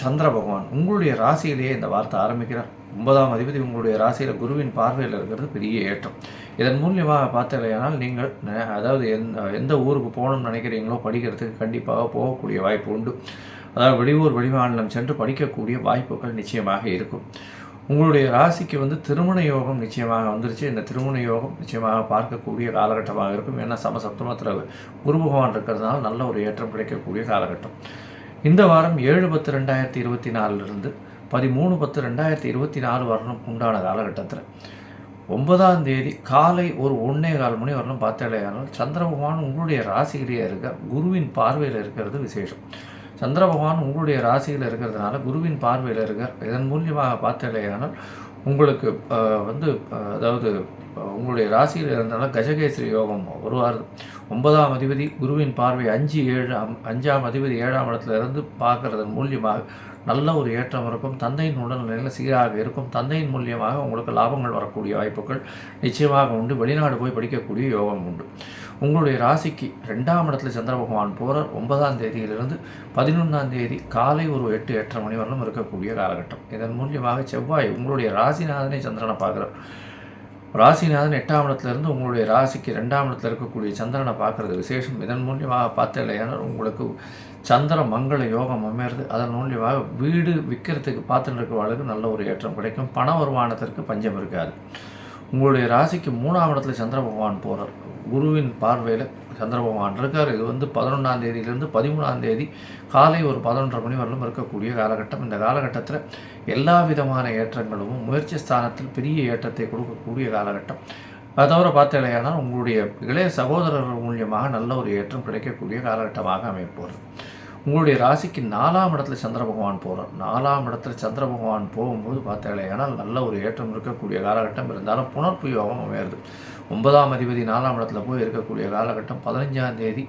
S1: சந்திர பகவான் உங்களுடைய ராசியிலேயே இந்த வார்த்தை ஆரம்பிக்கிறார். 9ஆம் அதிபதி உங்களுடைய ராசியில் குருவின் பார்வையில் இருக்கிறது பெரிய ஏற்றம். இதன் மூலியமாக பார்த்தலையானால் நீங்கள் அதாவது எந்த ஊருக்கு போகணும்னு நினைக்கிறீங்களோ படிக்கிறதுக்கு கண்டிப்பாக போகக்கூடிய வாய்ப்பு உண்டு. அதாவது வெளியூர் வெளிமாநிலம் சென்று படிக்கக்கூடிய வாய்ப்புகள் நிச்சயமாக இருக்கும். உங்களுடைய ராசிக்கு திருமண யோகம் நிச்சயமாக வந்துருச்சு. இந்த திருமண யோகம் நிச்சயமாக பார்க்கக்கூடிய காலகட்டமாக இருக்கும். ஏன்னா சப்தமத்தில் குரு பகவான் இருக்கிறதுனால நல்ல ஒரு ஏற்றம் கிடைக்கக்கூடிய காலகட்டம். இந்த வாரம் 7/10/2024 13/10/2024 வரணும் உண்டான காலகட்டத்தில் 9ஆம் தேதி காலை ஒரு 1:15 மணி வரணும் பார்த்தாலேயானால் சந்திர பகவான் உங்களுடைய ராசியிலேயே இருக்கார். குருவின் பார்வையில் இருக்கிறது விசேஷம். சந்திர பகவான் உங்களுடைய ராசியில் இருக்கிறதுனால குருவின் பார்வையில் இருக்கார். இதன் மூலியமாக பார்த்தாலேயானால் உங்களுக்கு அதாவது உங்களுடைய ராசியில் இருந்தாலும் கஜகேசரி யோகம் வருவார். 9ஆம் அதிபதி குருவின் பார்வை 5/7 5ஆம் அதிபதி 7ஆம் இடத்துல இருந்து பார்க்கறதன் மூலியமாக நல்ல ஒரு ஏற்றம் இருக்கும். தந்தையின் உடல்நிலையில் சீராக இருக்கும். தந்தையின் மூலியமாக உங்களுக்கு லாபங்கள் வரக்கூடிய வாய்ப்புகள் நிச்சயமாக உண்டு. வெளிநாடு போய் படிக்கக்கூடிய யோகம் உண்டு. உங்களுடைய ராசிக்கு 2ஆம் இடத்துல சந்திர பகவான் போகிறார். 9ஆம் தேதியிலிருந்து 11ஆம் தேதி காலை ஒரு 8-8:30 மணி வரலும் இருக்கக்கூடிய காலகட்டம். இதன் மூலியமாக செவ்வாய் உங்களுடைய ராசிநாதனை சந்திரனை பார்க்குறார். ராசிநாதன் 8ஆம் இடத்துலேருந்து உங்களுடைய ராசிக்கு 2ஆம் இடத்துல இருக்கக்கூடிய சந்திரனை பார்க்குறது விசேஷம். இதன் மூலியமாக பார்த்தலையான உங்களுக்கு சந்திர மங்கள யோகம் அமையிறது. அதன் மூலியமாக வீடு விற்கிறதுக்கு பார்த்துட்டு இருக்கிறவர்களுக்கு நல்ல ஒரு ஏற்றம் கிடைக்கும். பண வருமானத்திற்கு பஞ்சம் இருக்காது. உங்களுடைய ராசிக்கு 3ஆம் இடத்துல சந்திர பகவான் போகிறார். குருவின் பார்வையில் சந்திர பகவான் இருக்கார். இது 11ஆம் தேதியிலிருந்து 13ஆம் தேதி காலை ஒரு 11:30 மணி வரலும் இருக்கக்கூடிய காலகட்டம். இந்த காலகட்டத்தில் எல்லா விதமான ஏற்றங்களும் முயற்சி ஸ்தானத்தில் பெரிய ஏற்றத்தை கொடுக்கக்கூடிய காலகட்டம். அது தவிர பார்த்தீங்கன்னா உங்களுடைய இளைய சகோதரர்கள் மூலியமாக நல்ல ஒரு ஏற்றம் கிடைக்கக்கூடிய காலகட்டமாக அமைப்போகிறது. உங்களுடைய ராசிக்கு 4ஆம் இடத்துல சந்திர பகவான் போகிறார். 4ஆம் இடத்துல சந்திர பகவான் போகும்போது பார்த்தீங்கன்னா நல்ல ஒரு ஏற்றம் இருக்கக்கூடிய காலகட்டம். இருந்தாலும் புனர்ப்பு யோகம் அமையிறது. 9ஆம் அதிபதி 4ஆம் இடத்துல போய் இருக்கக்கூடிய காலகட்டம் 15ஆம் தேதி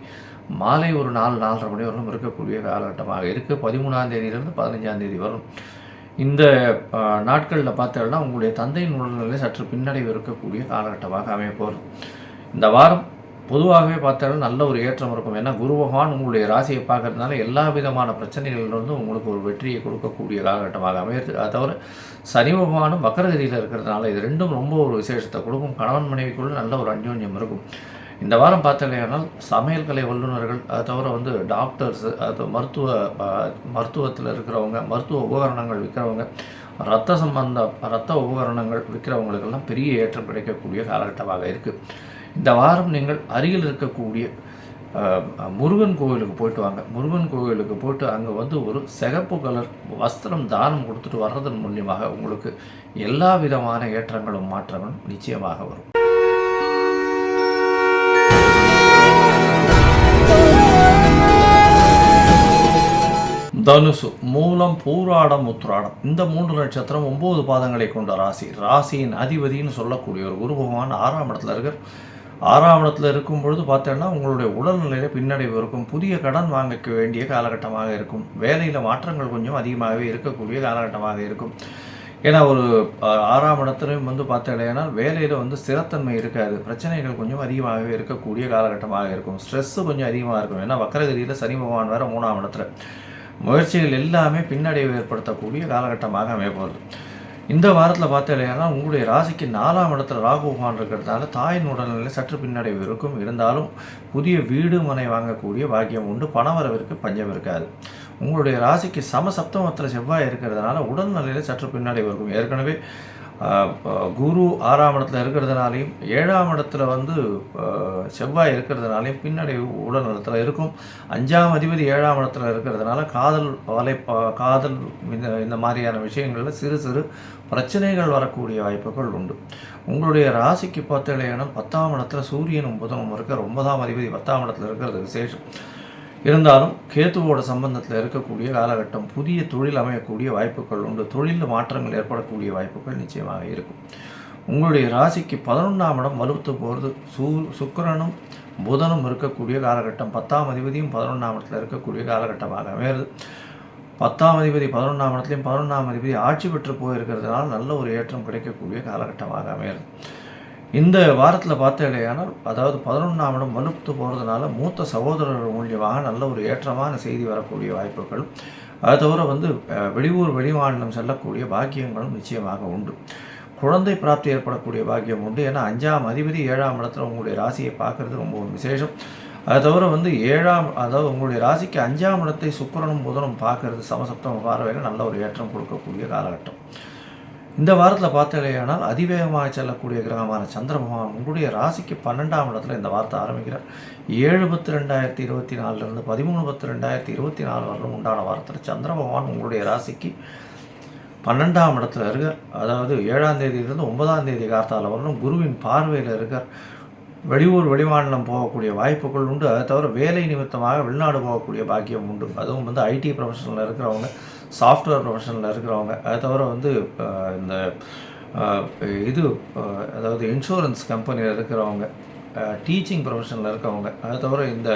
S1: மாலை ஒரு 4-4:30 மணி வரலும் இருக்கக்கூடிய காலகட்டமாக இருக்குது. 13ஆம் தேதியிலிருந்து 15ஆம் தேதி வரும். இந்த நாட்களில் பார்த்தீங்கன்னா உங்களுடைய தந்தையின் உடல்நிலை சற்று பின்னடைவு இருக்கக்கூடிய காலகட்டமாக அமைப்போகிறது. இந்த வாரம் பொதுவாகவே பார்த்தாலும் நல்ல ஒரு ஏற்றம் இருக்கும். ஏன்னா குரு பகவான் உங்களுடைய ராசியை பார்க்கறதுனால எல்லா விதமான பிரச்சனைகளிலிருந்து உங்களுக்கு ஒரு வெற்றியை கொடுக்கக்கூடிய காலகட்டமாக அமையிறது. அது தவிர சனி பகவானும் வக்கரகதியில் இருக்கிறதுனால இது ரெண்டும் ரொம்ப ஒரு விசேஷத்தை கொடுக்கும். கணவன் மனைவிக்குள்ள நல்ல ஒரு அந்யோன்யம் இருக்கும். இந்த வாரம் பார்த்தலையானால் சமையல் கலை வல்லுநர்கள், அது தவிர டாக்டர்ஸு, அது மருத்துவத்தில் இருக்கிறவங்க, மருத்துவ உபகரணங்கள் விற்கிறவங்க, ரத்த உபகரணங்கள் விற்கிறவங்களுக்கெல்லாம் பெரிய ஏற்றம் கிடைக்கக்கூடிய காலகட்டமாக இருக்குது. இந்த வாரம் நீங்கள் அருகில் இருக்கக்கூடிய முருகன் கோவிலுக்கு போயிட்டு வாங்க. முருகன் கோவிலுக்கு போயிட்டு அங்கே ஒரு சிகப்பு கலர் வஸ்திரம் தானம் கொடுத்துட்டு வர்றதன் மூலியமாக உங்களுக்கு எல்லா விதமான ஏற்றங்களும் மாற்றங்களும் நிச்சயமாக வரும். தனுசு, மூலம், பூராடம், உத்திராடம் இந்த 3 நட்சத்திரம் 9 பாதங்களை கொண்ட ராசி. ராசியின் அதிபதினு சொல்லக்கூடிய ஒரு குரு பகவான் 6ஆம் இடத்துல இருக்கார். 6ஆம் இடத்துல இருக்கும் பொழுது பார்த்தோன்னா உங்களுடைய உடல்நிலையில் பின்னடைவு இருக்கும். புதிய கடன் வாங்கிக்க வேண்டிய காலகட்டமாக இருக்கும். வேலையில் மாற்றங்கள் கொஞ்சம் அதிகமாகவே இருக்கக்கூடிய காலகட்டமாக இருக்கும். ஏன்னா ஒரு 6ஆம் இடத்துலையும் பார்த்தீங்கன்னா வேலையில் ஸ்திரத்தன்மை இருக்காது. பிரச்சனைகள் கொஞ்சம் அதிகமாகவே இருக்கக்கூடிய காலகட்டமாக இருக்கும். ஸ்ட்ரெஸ்ஸு கொஞ்சம் அதிகமாக இருக்கும். ஏன்னா வக்கரகதியில் சனி பகவான் வேறு 3ஆம் இடத்துல. முயற்சிகள் எல்லாமே பின்னடைவு ஏற்படுத்தக்கூடிய காலகட்டமாக அமையப்போகுது. இந்த வாரத்தில் பார்த்தீங்கன்னா உங்களுடைய ராசிக்கு 4ஆம் இடத்துல ராகு பகவான் இருக்கிறதுனால தாயின் உடல்நிலை சற்று பின்னடைவு இருக்கும். இருந்தாலும் புதிய வீடு மனை வாங்கக்கூடிய பாக்கியம் உண்டு. பணவரவிற்கு பஞ்சம் இருக்காது. உங்களுடைய ராசிக்கு சமசப்தமத்தில் செவ்வாய் இருக்கிறதுனால உடல்நிலையில் சற்று பின்னடைவு இருக்கும். ஏற்கனவே குரு 6ஆம் இடத்துல இருக்கிறதுனாலையும் 7ஆம் இடத்துல செவ்வாய் இருக்கிறதுனாலையும் பின்னடைவு உடல்நலத்தில் இருக்கும். 5ஆம் அதிபதி 7ஆம் இடத்துல இருக்கிறதுனால காதல் இந்த மாதிரியான விஷயங்களில் சிறு சிறு பிரச்சனைகள் வரக்கூடிய வாய்ப்புகள் உண்டு. உங்களுடைய ராசிக்கு பார்த்தீங்கன்னா 10ஆம் இடத்துல சூரியனும் புதனும் இருக்கிற 9ஆம் அதிபதி 10ஆம் இடத்துல இருக்கிறது விசேஷம். இருந்தாலும் கேத்துவோட சம்பந்தத்தில் இருக்கக்கூடிய காலகட்டம். புதிய தொழில் அமையக்கூடிய வாய்ப்புகள் உண்டு. தொழிலில் மாற்றங்கள் ஏற்படக்கூடிய வாய்ப்புகள் நிச்சயமாக இருக்கும். உங்களுடைய ராசிக்கு 11ஆம் இடம் வலுத்து போகிறது. சுக்கிரனும் புதனும் இருக்கக்கூடிய காலகட்டம். 10ஆம் அதிபதியும் 11ஆம் இடத்துல இருக்கக்கூடிய காலகட்டமாக அமைகிறது. 10ஆம் அதிபதி 11ஆம் இடத்துலையும் 11ஆம் அதிபதி ஆட்சி பெற்று போயிருக்கிறதுனால நல்ல ஒரு ஏற்றம் கிடைக்கக்கூடிய காலகட்டமாக அமைகிறது. இந்த வாரத்தில் பார்த்தீங்கன்னா அதாவது 11ஆம் இடம் வலுத்து போகிறதுனால மூத்த சகோதரர்கள் மூலியமாக நல்ல ஒரு ஏற்றமான செய்தி வரக்கூடிய வாய்ப்புகளும், அது தவிர வெளியூர் வெளிமாநிலம் செல்லக்கூடிய பாக்கியங்களும் நிச்சயமாக உண்டு. குழந்தை பிராப்தி ஏற்படக்கூடிய பாக்கியம் உண்டு. ஏன்னா 5ஆம் அதிபதி 7ஆம் இடத்துல உங்களுடைய ராசியை பார்க்குறது ரொம்ப விசேஷம். அது தவிர அதாவது உங்களுடைய ராசிக்கு 5ஆம் இடத்தை சுக்கிரனும் புதனும் பார்க்கறது சமசப்தம பார்வையில் நல்ல ஒரு ஏற்றம் கொடுக்கக்கூடிய காலகட்டம். இந்த வாரத்தில் பார்த்தீங்கன்னா அதிவேகமாக செல்லக்கூடிய கிரகமான சந்திர பகவான் உங்களுடைய ராசிக்கு 12ஆம் இடத்துல இந்த வாரத்தை ஆரம்பிக்கிறார். 7/10/2024 13/10/2024 வரலும் உண்டான வாரத்தில் சந்திர பகவான் உங்களுடைய ராசிக்கு 12ஆம் இடத்துல இருக்கார். அதாவது 7ஆம் தேதியிலிருந்து 9ஆம் தேதி கார்த்தால வரலும் குருவின் பார்வையில் இருக்கார். வெளியூர் வெளிமாநிலம் போகக்கூடிய வாய்ப்புகள் உண்டு. அது தவிர வேலை நிமித்தமாக வெளிநாடு போகக்கூடிய பாக்கியம் உண்டு. அதுவும் ஐடி ப்ரொஃபஷனில் இருக்கிறவங்க, சாஃப்ட்வேர் ப்ரொஃபஷனில் இருக்கிறவங்க, அது தவிர இந்த அதாவது இன்சூரன்ஸ் கம்பெனியில் இருக்கிறவங்க, டீச்சிங் ப்ரொஃபஷனில் இருக்கிறவங்க, அது தவிர இந்த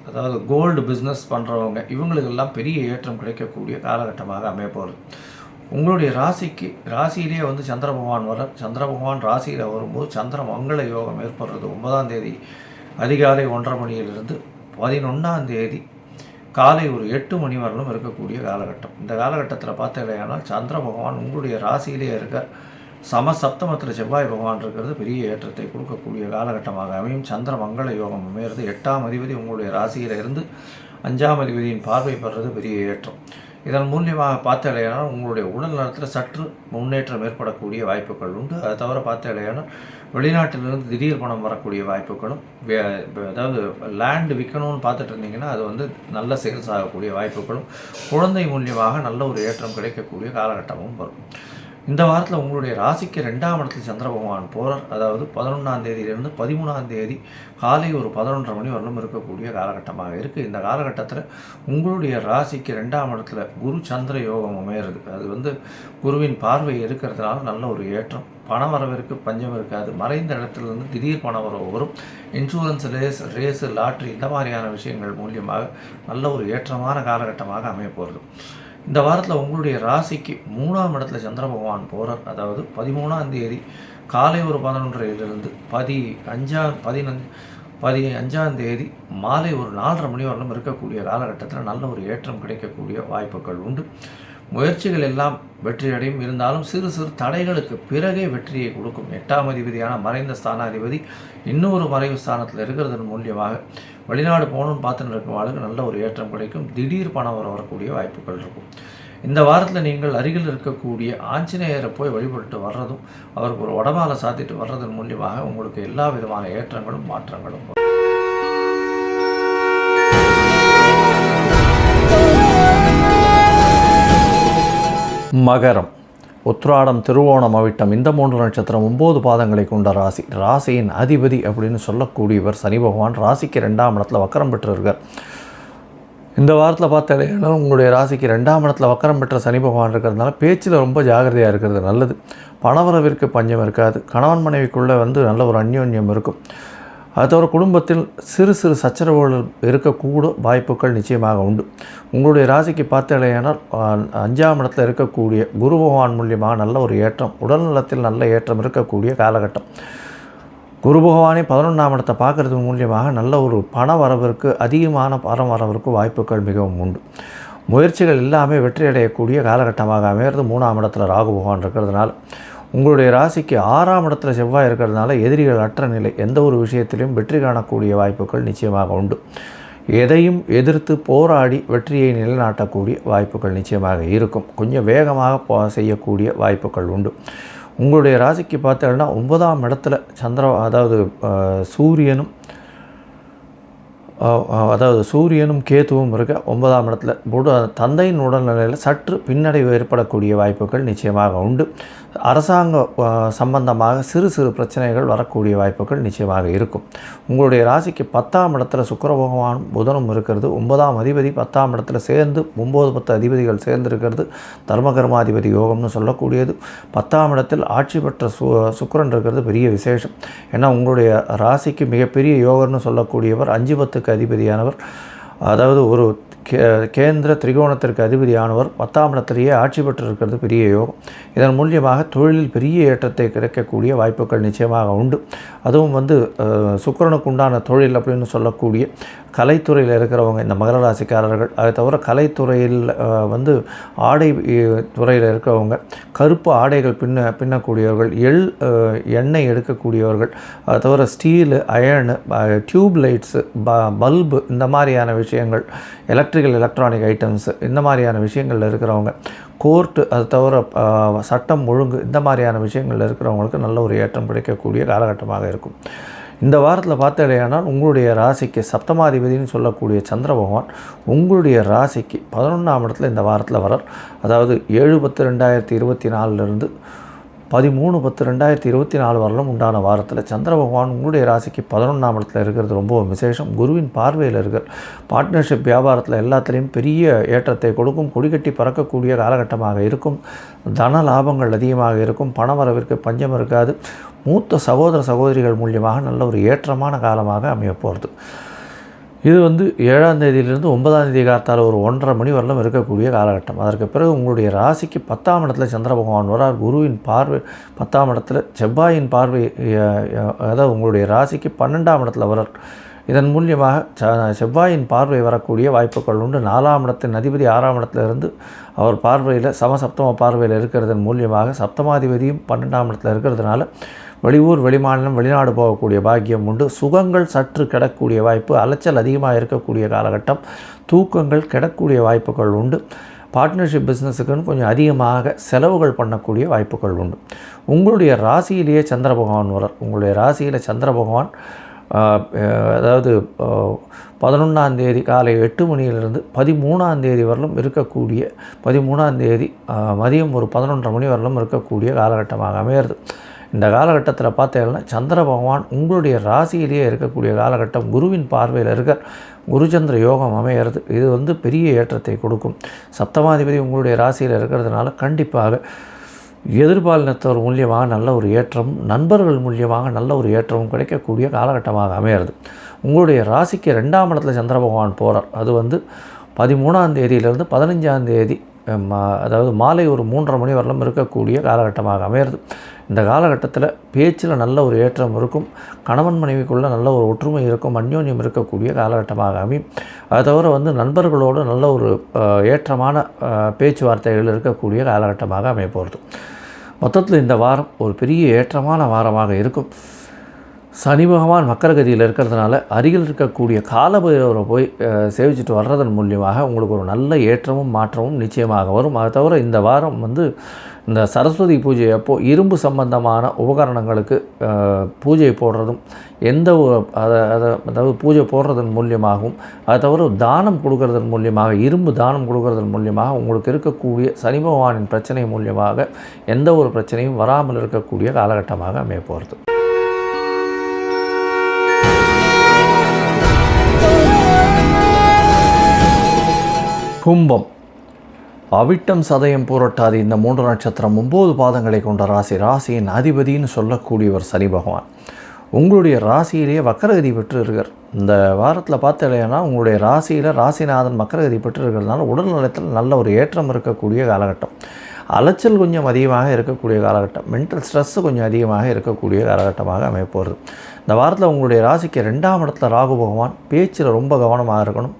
S1: அதாவது கோல்டு பிஸ்னஸ் பண்ணுறவங்க இவங்களுக்கெல்லாம் பெரிய ஏற்றம் கிடைக்கக்கூடிய காலகட்டமாக அமையப்போகுது. உங்களுடைய ராசியிலே வந்து சந்திர பகவான் சந்திர பகவான் ராசியில் வரும்போது சந்திர மங்கள யோகம் ஏற்படுறது 9ஆம் தேதி அதிகாலை 1:30 மணியிலிருந்து 11ஆம் தேதி காலை ஒரு 8 மணி வரலும் இருக்கக்கூடிய காலகட்டம். இந்த காலகட்டத்தில் பார்த்தீங்கன்னா சந்திர பகவான் உங்களுடைய ராசியிலே இருக்க சப்தமத்தில் செவ்வாய் பகவான் இருக்கிறது பெரிய ஏற்றத்தை கொடுக்கக்கூடிய காலகட்டமாக அமையும். சந்திர மங்கள யோகம் அமைகிறது. 8ஆம் அதிபதி உங்களுடைய ராசியில் இருந்து 5ஆம் அதிபதியின் பார்வை பெறுறது பெரிய ஏற்றம். இதன் மூலியமாக பார்த்தீங்கன்னா உங்களுடைய உடல் நலத்தில் சற்று முன்னேற்றம் ஏற்படக்கூடிய வாய்ப்புகள் உண்டு. அதை தவிர பார்த்தீங்கன்னா வெளிநாட்டிலிருந்து திடீர் பணம் வரக்கூடிய வாய்ப்புகளும், அதாவது லேண்டு விற்கணும்னு பார்த்துட்டு இருந்தீங்கன்னா அது வந்து நல்ல சேல்ஸ் ஆகக்கூடிய வாய்ப்புகளும், குழந்தை மூலியமாக நல்ல ஒரு ஏற்றம் கிடைக்கக்கூடிய காலகட்டமும் வரும். இந்த வாரத்தில் உங்களுடைய ராசிக்கு 2ஆம் இடத்தில் சந்திர பகவான் போகிறார். அதாவது 11ஆம் தேதியிலிருந்து 13ஆம் தேதி காலை ஒரு 11:30 மணி வரலும் இருக்கக்கூடிய காலகட்டமாக இருக்குது. இந்த காலகட்டத்தில் உங்களுடைய ராசிக்கு 2ஆம் இடத்துல குரு சந்திர யோகம் அமையிறது. அது வந்து குருவின் பார்வை இருக்கிறதுனால நல்ல ஒரு ஏற்றம். பண வரவிற்கு பஞ்சம் இருக்காது. மறைந்த இடத்துலேருந்து திடீர் பண வரவு வரும். இன்சூரன்ஸ், ரேஸு, லாட்ரி இந்த மாதிரியான விஷயங்கள் மூலியமாக நல்ல ஒரு ஏற்றமான காலகட்டமாக அமைய போகிறது. இந்த வாரத்தில் உங்களுடைய ராசிக்கு 3ஆம் இடத்துல சந்திர பகவான் போகிறார். அதாவது 13ஆம் தேதி காலை ஒரு 11:30லிருந்து 15ஆம் தேதி மாலை ஒரு 4:30 மணி வரலும் இருக்கக்கூடிய காலகட்டத்தில் நல்ல ஒரு ஏற்றம் கிடைக்கக்கூடிய வாய்ப்புகள் உண்டு. முயற்சிகள் எல்லாம் வெற்றியடையும். இருந்தாலும் சிறு சிறு தடைகளுக்கு பிறகே வெற்றியை கொடுக்கும். 8ஆம் அதிபதியான மறைந்த ஸ்தானாதிபதி இன்னொரு மறைவு ஸ்தானத்தில் இருக்கிறதன் மூலியமாக வெளிநாடு போகணும்னு பார்த்துட்டு இருக்கிறவங்களுக்கு நல்ல ஒரு ஏற்றம் கிடைக்கும். திடீர் பணம் வரக்கூடிய வாய்ப்புகள் இருக்கும். இந்த வாரத்தில் நீங்கள் அருகில் இருக்கக்கூடிய ஆஞ்சநேயரை போய் வழிபட்டு வர்றதும், அவருக்கு ஒரு வடமாலை சாத்திட்டு வர்றதன் மூலியமாக உங்களுக்கு எல்லா விதமான ஏற்றங்களும் மாற்றங்களும் வரும்.
S2: மகரம், உத்ராடம், திருவோணம், அவிட்டம் இந்த 3 நட்சத்திரம் 9 பாதங்களை கொண்ட ராசி. ராசியின் அதிபதி அப்படின்னு சொல்லக்கூடியவர் சனி பகவான் ராசிக்கு 2ஆம் இடத்துல வக்கரம் பெற்றிருக்கார். இந்த வாரத்தில் பார்த்தீங்கன்னா உங்களுடைய ராசிக்கு 2ஆம் இடத்துல வக்கரம் பெற்ற சனி பகவான் இருக்கிறதுனால பேச்சில் ரொம்ப ஜாகிரதையாக இருக்கிறது நல்லது. பணவரவிற்கு பஞ்சம் இருக்காது. கணவன் மனைவிக்குள்ளே வந்து நல்ல ஒரு அந்யோன்யம் இருக்கும். அது தவிர குடும்பத்தில் சிறு சிறு சச்சரவுகள் இருக்கக்கூட வாய்ப்புகள் நிச்சயமாக உண்டு. உங்களுடைய ராசிக்கு பார்த்தீங்கன்னா 5ஆம் இடத்துல இருக்கக்கூடிய குரு பகவான் மூலியமாக நல்ல ஒரு ஏற்றம், உடல் நலத்தில் நல்ல ஏற்றம் இருக்கக்கூடிய காலகட்டம். குரு பகவானே 11ஆம் இடத்தை பார்க்குறது மூலியமாக நல்ல ஒரு பண வரவிற்கு, அதிகமான பண வரவிற்கு வாய்ப்புகள் மிகவும் உண்டு. முயற்சிகள் எல்லாமே வெற்றியடையக்கூடிய காலகட்டமாக அமைகிறது. 3ஆம் இடத்துல ராகு பகவான் இருக்கிறதுனால உங்களுடைய ராசிக்கு 6ஆம் இடத்துல செவ்வாய் இருக்கிறதுனால எதிரிகள் அற்ற நிலை. எந்த ஒரு விஷயத்திலையும் வெற்றி காணக்கூடிய வாய்ப்புகள் நிச்சயமாக உண்டு. எதையும் எதிர்த்து போராடி வெற்றியை நிலைநாட்டக்கூடிய வாய்ப்புகள் நிச்சயமாக இருக்கும். கொஞ்சம் வேகமாக செய்யக்கூடிய வாய்ப்புகள் உண்டு. உங்களுடைய ராசிக்கு பார்த்தீங்கன்னா 9ஆம் இடத்துல சூரியனும் கேதுவும் இருக்க 9ஆம் இடத்துல தந்தையின் உடல்நிலையில் சற்று பின்னடைவு ஏற்படக்கூடிய வாய்ப்புகள் நிச்சயமாக உண்டு. அரசாங்க சம்பந்தமாக சிறு சிறு பிரச்சனைகள் வரக்கூடிய வாய்ப்புகள் நிச்சயமாக இருக்கும். உங்களுடைய ராசிக்கு 10ஆம் இடத்துல சுக்கிர பகவான் புதனும் இருக்கிறது. 9ஆம் அதிபதி 10ஆம் இடத்துல சேர்ந்து 9-10 அதிபதிகள் சேர்ந்திருக்கிறது தர்மகர்மாதிபதி யோகம்னு சொல்லக்கூடியது. 10ஆம் இடத்தில் ஆட்சி பெற்ற சுக்கிரன் இருக்கிறது பெரிய விசேஷம். ஏன்னா உங்களுடைய ராசிக்கு மிகப்பெரிய யோகர்னு சொல்லக்கூடியவர் 5-10க்கு அதிபதியானவர். அதாவது ஒரு கேந்திர திரிகோணத்திற்கு அதிபதியானவர் 10ஆம் இடத்திலேயே ஆட்சி பெற்றிருக்கிறது பெரிய யோகம். இதன் மூலியமாக தொழிலில் பெரிய ஏற்றத்தை கிடைக்கக்கூடிய வாய்ப்புகள் நிச்சயமாக உண்டு. அதுவும் வந்து சுக்கிரனுக்கு உண்டான தொழில் அப்படின்னு சொல்லக்கூடிய கலைத்துறையில் இருக்கிறவங்க இந்த மகர ராசிக்காரர்கள், அதை தவிர கலைத்துறையில் வந்து ஆடை துறையில் இருக்கிறவங்க, கருப்பு ஆடைகள் பின்னக்கூடியவர்கள், எண்ணெய் எடுக்கக்கூடியவர்கள், அதை தவிர ஸ்டீலு, அயர்னு, டியூப் லைட்ஸு, பல்பு இந்த மாதிரியான விஷயங்கள், எலக்ட்ரானிக் ஐட்டம்ஸ் இந்த மாதிரியான விஷயங்களில் இருக்கிறவங்க, கோர்ட்டு, அது தவிர சட்டம் ஒழுங்கு இந்த மாதிரியான விஷயங்களில் இருக்கிறவங்களுக்கு நல்ல ஒரு ஏற்றம் கிடைக்கக்கூடிய காலகட்டமாக இருக்கும். இந்த வாரத்தில் பார்த்தீங்கன்னா உங்களுடைய ராசிக்கு சப்தமாதிபதினு சொல்லக்கூடிய சந்திர பகவான் உங்களுடைய ராசிக்கு 11ஆம் இடத்துல இந்த வாரத்தில் வரார். அதாவது 7/10/2024 13/10/2024 வரலும் உண்டான வாரத்தில் சந்திர பகவான் உங்களுடைய ராசிக்கு 11ஆம் இடத்துல இருக்கிறது ரொம்ப விசேஷம். குருவின் பார்வையில் இருக்கிற பார்ட்னர்ஷிப் வியாபாரத்தில் எல்லாத்துலேயும் பெரிய ஏற்றத்தை கொடுக்கும். கொடிகட்டி பறக்கக்கூடிய காலகட்டமாக இருக்கும். தன லாபங்கள் அதிகமாக இருக்கும். பண வரவிற்கு பஞ்சம் இருக்காது. மூத்த சகோதர சகோதரிகள் மூலியமாக நல்ல ஒரு ஏற்றமான காலமாக அமைய போகிறது. இது வந்து 7ஆம் தேதியிலிருந்து 9ஆம் தேதி காத்தால் ஒரு 1:30 மணி வரலும் இருக்கக்கூடிய காலகட்டம். அதற்கு பிறகு உங்களுடைய ராசிக்கு 10ஆம் இடத்துல சந்திர பகவான் வரார். குருவின் பார்வை 10ஆம் இடத்துல, செவ்வாயின் பார்வை அதாவது உங்களுடைய ராசிக்கு 12ஆம் இடத்துல வரார். இதன் மூலியமாக செவ்வாயின் பார்வை வரக்கூடிய வாய்ப்புகள் உண்டு. 4ஆம் இடத்தின் அதிபதி 6ஆம் இடத்துல இருந்து அவர் பார்வையில் சமசப்தம பார்வையில் இருக்கிறதன் மூலியமாக சப்தமாதிபதியும் 12ஆம் இடத்துல இருக்கிறதுனால வெளியூர், வெளிமாநிலம், வெளிநாடு போகக்கூடிய பாக்கியம் உண்டு. சுகங்கள் சற்று கிடக்கூடிய வாய்ப்பு, அலைச்சல் அதிகமாக இருக்கக்கூடிய காலகட்டம், தூக்கங்கள் கிடக்கூடிய வாய்ப்புகள் உண்டு. பார்ட்னர்ஷிப் பிஸ்னஸுக்குன்னு கொஞ்சம் அதிகமாக செலவுகள் பண்ணக்கூடிய வாய்ப்புகள் உண்டு. உங்களுடைய ராசியிலேயே சந்திர பகவான் வரார். உங்களுடைய ராசியில் சந்திர பகவான் அதாவது 11ஆம் தேதி காலை 8 மணியிலிருந்து 13ஆம் தேதி வரலும் இருக்கக்கூடிய 13ஆம் தேதி மதியம் ஒரு 11:30 மணி வரலும் இருக்கக்கூடிய காலகட்டமாக அமையிறது. இந்த காலகட்டத்தில் பார்த்தீங்கன்னா சந்திர பகவான் உங்களுடைய ராசியிலேயே இருக்கக்கூடிய காலகட்டம், குருவின் பார்வையில் இருக்க குருச்சந்திர யோகம் அமையிறது. இது வந்து பெரிய ஏற்றத்தை கொடுக்கும். சப்தமாதிபதி உங்களுடைய ராசியில் இருக்கிறதுனால கண்டிப்பாக எதிர்பாலினத்தவர் மூலியமாக நல்ல ஒரு ஏற்றமும், நண்பர்கள் மூலியமாக நல்ல ஒரு ஏற்றமும் கிடைக்கக்கூடிய காலகட்டமாக அமையிறது. உங்களுடைய ராசிக்கு 2ஆம் இடத்துல சந்திர பகவான் போகிறார். அது வந்து 13ஆம் தேதியிலிருந்து 15ஆம் தேதி அதாவது மாலை ஒரு 3:30 மணி வரலும் இருக்கக்கூடிய காலகட்டமாக அமையிறது. இந்த காலகட்டத்தில் பேச்சில் நல்ல ஒரு ஏற்றம் இருக்கும். கணவன் மனைவிக்குள்ளே நல்ல ஒரு ஒற்றுமை இருக்கும், அந்யோன்யம் இருக்கக்கூடிய காலகட்டமாக அமையும். அதை தவிர வந்து நண்பர்களோடு நல்ல ஒரு ஏற்றமான பேச்சுவார்த்தைகள் இருக்கக்கூடிய காலகட்டமாக அமைய போகிறது. மொத்தத்தில் இந்த வாரம் ஒரு பெரிய ஏற்றமான வாரமாக இருக்கும். சனி பகவான் வக்கரகதியில் இருக்கிறதுனால அருகில் இருக்கக்கூடிய காலபைரவரை போய் சேவிச்சுட்டு வர்றதன் மூலியமாக உங்களுக்கு ஒரு நல்ல ஏற்றமும் மாற்றமும் நிச்சயமாக வரும். அதை தவிர இந்த வாரம் வந்து இந்த சரஸ்வதி பூஜை அப்போது இரும்பு சம்பந்தமான உபகரணங்களுக்கு பூஜை போடுறதும், எந்த அதாவது பூஜை போடுறதன் மூலியமாகவும், அதை தவிர தானம் கொடுக்கறதன் மூலியமாக, இரும்பு தானம் கொடுக்கறதன் மூலியமாக உங்களுக்கு இருக்கக்கூடிய சனி பகவானின் பிரச்சனை மூலியமாக எந்த ஒரு பிரச்சனையும் வராமல் இருக்கக்கூடிய காலகட்டமாக அமைய போகிறது. கும்பம், அவிட்டம், சதயம், பூரட்டாதி இந்த 3 நட்சத்திரம் 9 பாதங்களை கொண்ட ராசி. ராசியின் அதிபதினு சொல்லக்கூடியவர் சனி பகவான் உங்களுடைய ராசியிலேயே வக்கரகதி பெற்று இருக்கார். இந்த வாரத்தில் பார்த்தீங்கன்னா உங்களுடைய ராசியில் ராசிநாதன் வக்கரகதி பெற்று இருக்கிறதுனால உடல் நலத்தில் நல்ல ஒரு ஏற்றம் இருக்கக்கூடிய காலகட்டம். அலைச்சல் கொஞ்சம் அதிகமாக இருக்கக்கூடிய காலகட்டம், மென்டல் ஸ்ட்ரெஸ்ஸு கொஞ்சம் அதிகமாக இருக்கக்கூடிய காலகட்டமாக அமையப்போகிறது. இந்த வாரத்தில் உங்களுடைய ராசிக்கு 2ஆம் இடத்துல ராகு பகவான், பேச்சில் ரொம்ப கவனமாக இருக்கணும்.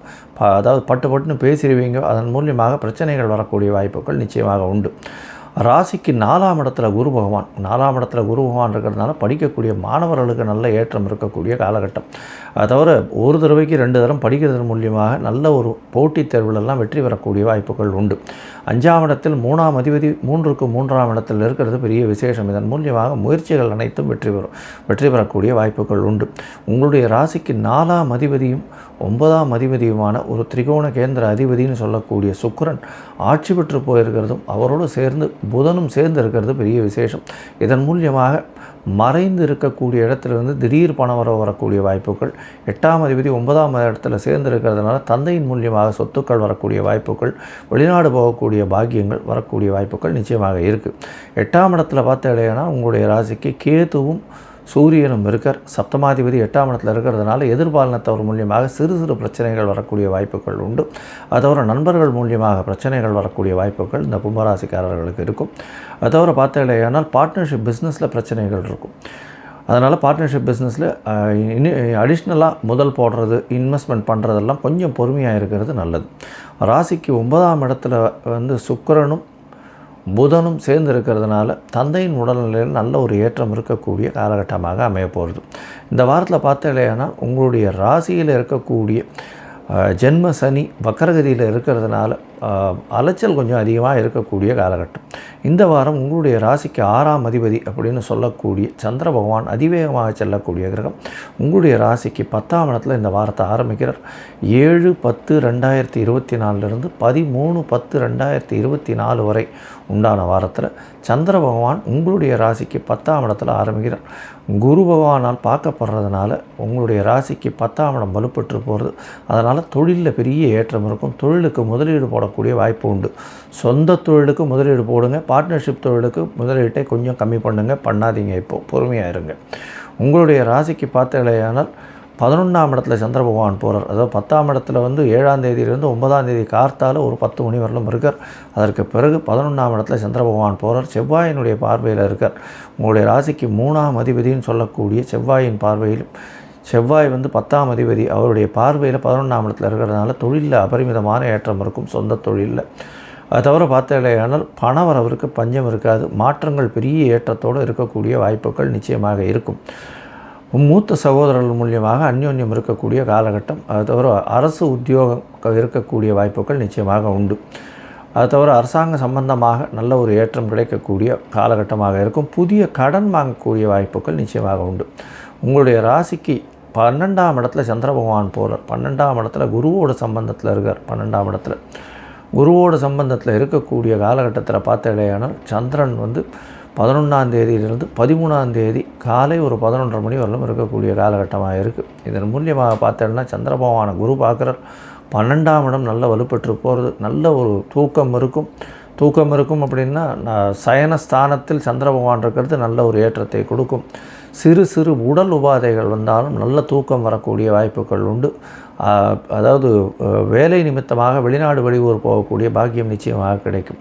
S2: அதாவது பட்டுன்னு பேசிடுவீங்க, அதன் மூலியமாக பிரச்சனைகள் வரக்கூடிய வாய்ப்புகள் நிச்சயமாக உண்டு. ராசிக்கு 4ஆம் இடத்துல குரு பகவான், 4ஆம் இடத்துல குரு பகவான் இருக்கிறதுனால படிக்கக்கூடிய மாணவர்களுக்கு நல்ல ஏற்றம் இருக்கக்கூடிய காலகட்டம். அதை தவிர ஒரு தடவைக்கு 2 தரம் படிக்கிறதன் மூலியமாக நல்ல ஒரு போட்டித் தேர்வுகளெல்லாம் வெற்றி பெறக்கூடிய வாய்ப்புகள் உண்டு. 5ஆம் இடத்தில் 3ஆம் அதிபதி 3க்கு 3ஆம் இடத்தில் இருக்கிறது பெரிய விசேஷம். இதன் மூலியமாக முயற்சிகள் அனைத்தும் வெற்றி பெறக்கூடிய வாய்ப்புகள் உண்டு. உங்களுடைய ராசிக்கு 4ஆம் அதிபதியும் 9ஆம் அதிபதியுமான ஒரு திரிகோண கேந்திர அதிபதினு சொல்லக்கூடிய சுக்கிரன் ஆட்சி பெற்று போயிருக்கிறதும் அவரோடு சேர்ந்து புதனும் சேர்ந்து இருக்கிறது பெரிய விசேஷம். இதன் மூலியமாக மறைந்து இருக்கக்கூடிய இடத்துலேருந்து திடீர் பணம் வரக்கூடிய வாய்ப்புகள், 8ஆம் அதிபதி 9ஆம் இடத்துல சேர்ந்து இருக்கிறதுனால தந்தையின் மூலியமாக சொத்துக்கள் வரக்கூடிய வாய்ப்புகள், வெளிநாடு போகக்கூடிய பாக்கியங்கள் வரக்கூடிய வாய்ப்புகள் நிச்சயமாக இருக்குது. 8ஆம் இடத்துல பார்த்தீங்கன்னா உங்களுடைய ராசிக்கு கேதுவும் சூரியனும் இருக்கார். சப்தமாதிபதி 8ஆம் இடத்துல இருக்கிறதுனால எதிர்பாலினத்தவர் மூலியமாக சிறு சிறு பிரச்சனைகள் வரக்கூடிய வாய்ப்புகள் உண்டு. அது தவிர நண்பர்கள் மூலியமாக பிரச்சனைகள் வரக்கூடிய வாய்ப்புகள் இந்த கும்பராசிக்காரர்களுக்கு இருக்கும். அது தவிர பார்த்தீங்கன்னா பார்ட்னர்ஷிப் பிஸ்னஸில் பிரச்சனைகள் இருக்கும். அதனால் பார்ட்னர்ஷிப் பிஸ்னஸில் அடிஷ்னலாக முதல் போடுறது, இன்வெஸ்ட்மெண்ட் பண்ணுறதெல்லாம் கொஞ்சம் பொறுமையாக இருக்கிறது நல்லது. ராசிக்கு 9ஆம் இடத்துல வந்து சுக்கிரனும் புதனும் சேர்ந்து இருக்கிறதுனால தந்தையின் உடல்நிலையில் நல்ல ஒரு ஏற்றம் இருக்கக்கூடிய காலகட்டமாக அமைய போகிறது. இந்த வாரத்தில் பார்த்தீங்கன்னா உங்களுடைய ராசியில் இருக்கக்கூடிய ஜென்ம சனி வக்கரகதியில் இருக்கிறதுனால அலைச்சல் கொஞ்சம் அதிகமாக இருக்கக்கூடிய காலகட்டம். இந்த வாரம் உங்களுடைய ராசிக்கு 6ஆம் அதிபதி அப்படின்னு சொல்லக்கூடிய சந்திர பகவான் அதிவேகமாக செல்லக்கூடிய கிரகம் உங்களுடைய ராசிக்கு 10ஆம் இடத்துல இந்த வாரத்தை ஆரம்பிக்கிறார். 7/10/2024 13/10/2024 வரை உண்டான வாரத்தில் சந்திர பகவான் உங்களுடைய ராசிக்கு 10ஆம் இடத்துல ஆரம்பிக்கிறார். குரு பகவானால் பார்க்கப்படுறதுனால உங்களுடைய ராசிக்கு 10ஆம் இடம் வலுப்பெற்று போகிறது. அதனால் தொழிலில் பெரிய ஏற்றம் இருக்கும். தொழிலுக்கு முதலீடு போடக்கூடிய வாய்ப்பு உண்டு. சொந்த தொழிலுக்கு முதலீடு போடுங்க. பார்ட்னர்ஷிப் தொழிலுக்கு முதலீட்டை கொஞ்சம் கம்மி பண்ணுங்க, பண்ணாதீங்க. இப்போது பொறுமையாக இருங்க. உங்களுடைய ராசிக்கு பார்த்தீங்கன்னால் 11ஆம் இடத்துல சந்திர பகவான் போகிறார். அதாவது 10ஆம் இடத்துல வந்து 7ஆம் தேதியிலிருந்து 9ஆம் தேதி கார்த்தால ஒரு 10 மணி வரலும் இருக்கார். அதற்கு பிறகு 11ஆம் இடத்துல சந்திர பகவான் போகிறார். செவ்வாயினுடைய பார்வையில் இருக்கார். உங்களுடைய ராசிக்கு 3ஆம் அதிபதினு சொல்லக்கூடிய செவ்வாயின் பார்வையிலும், செவ்வாய் வந்து 10ஆம் அதிபதி, அவருடைய பார்வையில் 11ஆம் இடத்துல இருக்கிறதுனால தொழிலில் அபரிமிதமான ஏற்றம் இருக்கும். சொந்த தொழிலில் அது தவிர பார்த்தாலேயானால் பணவரவிற்கு பஞ்சம் இருக்காது. மாற்றங்கள் பெரிய ஏற்றத்தோடு இருக்கக்கூடிய வாய்ப்புகள் நிச்சயமாக இருக்கும். மூத்த சகோதரர்கள் மூலியமாக அந்யோன்யம் இருக்கக்கூடிய காலகட்டம். அது தவிர அரசு உத்தியோகம் இருக்கக்கூடிய வாய்ப்புகள் நிச்சயமாக உண்டு. அது தவிர அரசாங்க சம்பந்தமாக நல்ல ஒரு ஏற்றம் கிடைக்கக்கூடிய காலகட்டமாக இருக்கும். புதிய கடன் வாங்கக்கூடிய வாய்ப்புகள் நிச்சயமாக உண்டு. உங்களுடைய ராசிக்கு 12ஆம் இடத்துல சந்திர பகவான் போகிறார். 12ஆம் இடத்துல குருவோட சம்பந்தத்தில் இருக்கார். 12ஆம் இடத்துல குருவோட சம்பந்தத்தில் இருக்கக்கூடிய காலகட்டத்தில் பார்த்தாலேயானால் சந்திரன் வந்து 11ஆம் தேதியிலிருந்து 13ஆம் தேதி காலை ஒரு 11:30 மணி வரலும் இருக்கக்கூடிய காலகட்டமாக இருக்குது. இதன் மூலியமாக பார்த்தோன்னா சந்திர பகவானை குரு பார்க்குறார். 12ஆம் இடம் நல்ல வலுப்பெற்று போகிறது. நல்ல ஒரு தூக்கம் இருக்கும் அப்படின்னா சயனஸ்தானத்தில் சந்திர பகவான் இருக்கிறது நல்ல ஒரு ஏற்றத்தை கொடுக்கும். சிறு உடல் உபாதைகள் வந்தாலும் நல்ல தூக்கம் வரக்கூடிய வாய்ப்புகள் உண்டு. அதாவது வேலை நிமித்தமாக வெளிநாடு வெளியூர் போகக்கூடிய பாக்கியம் நிச்சயமாக கிடைக்கும்.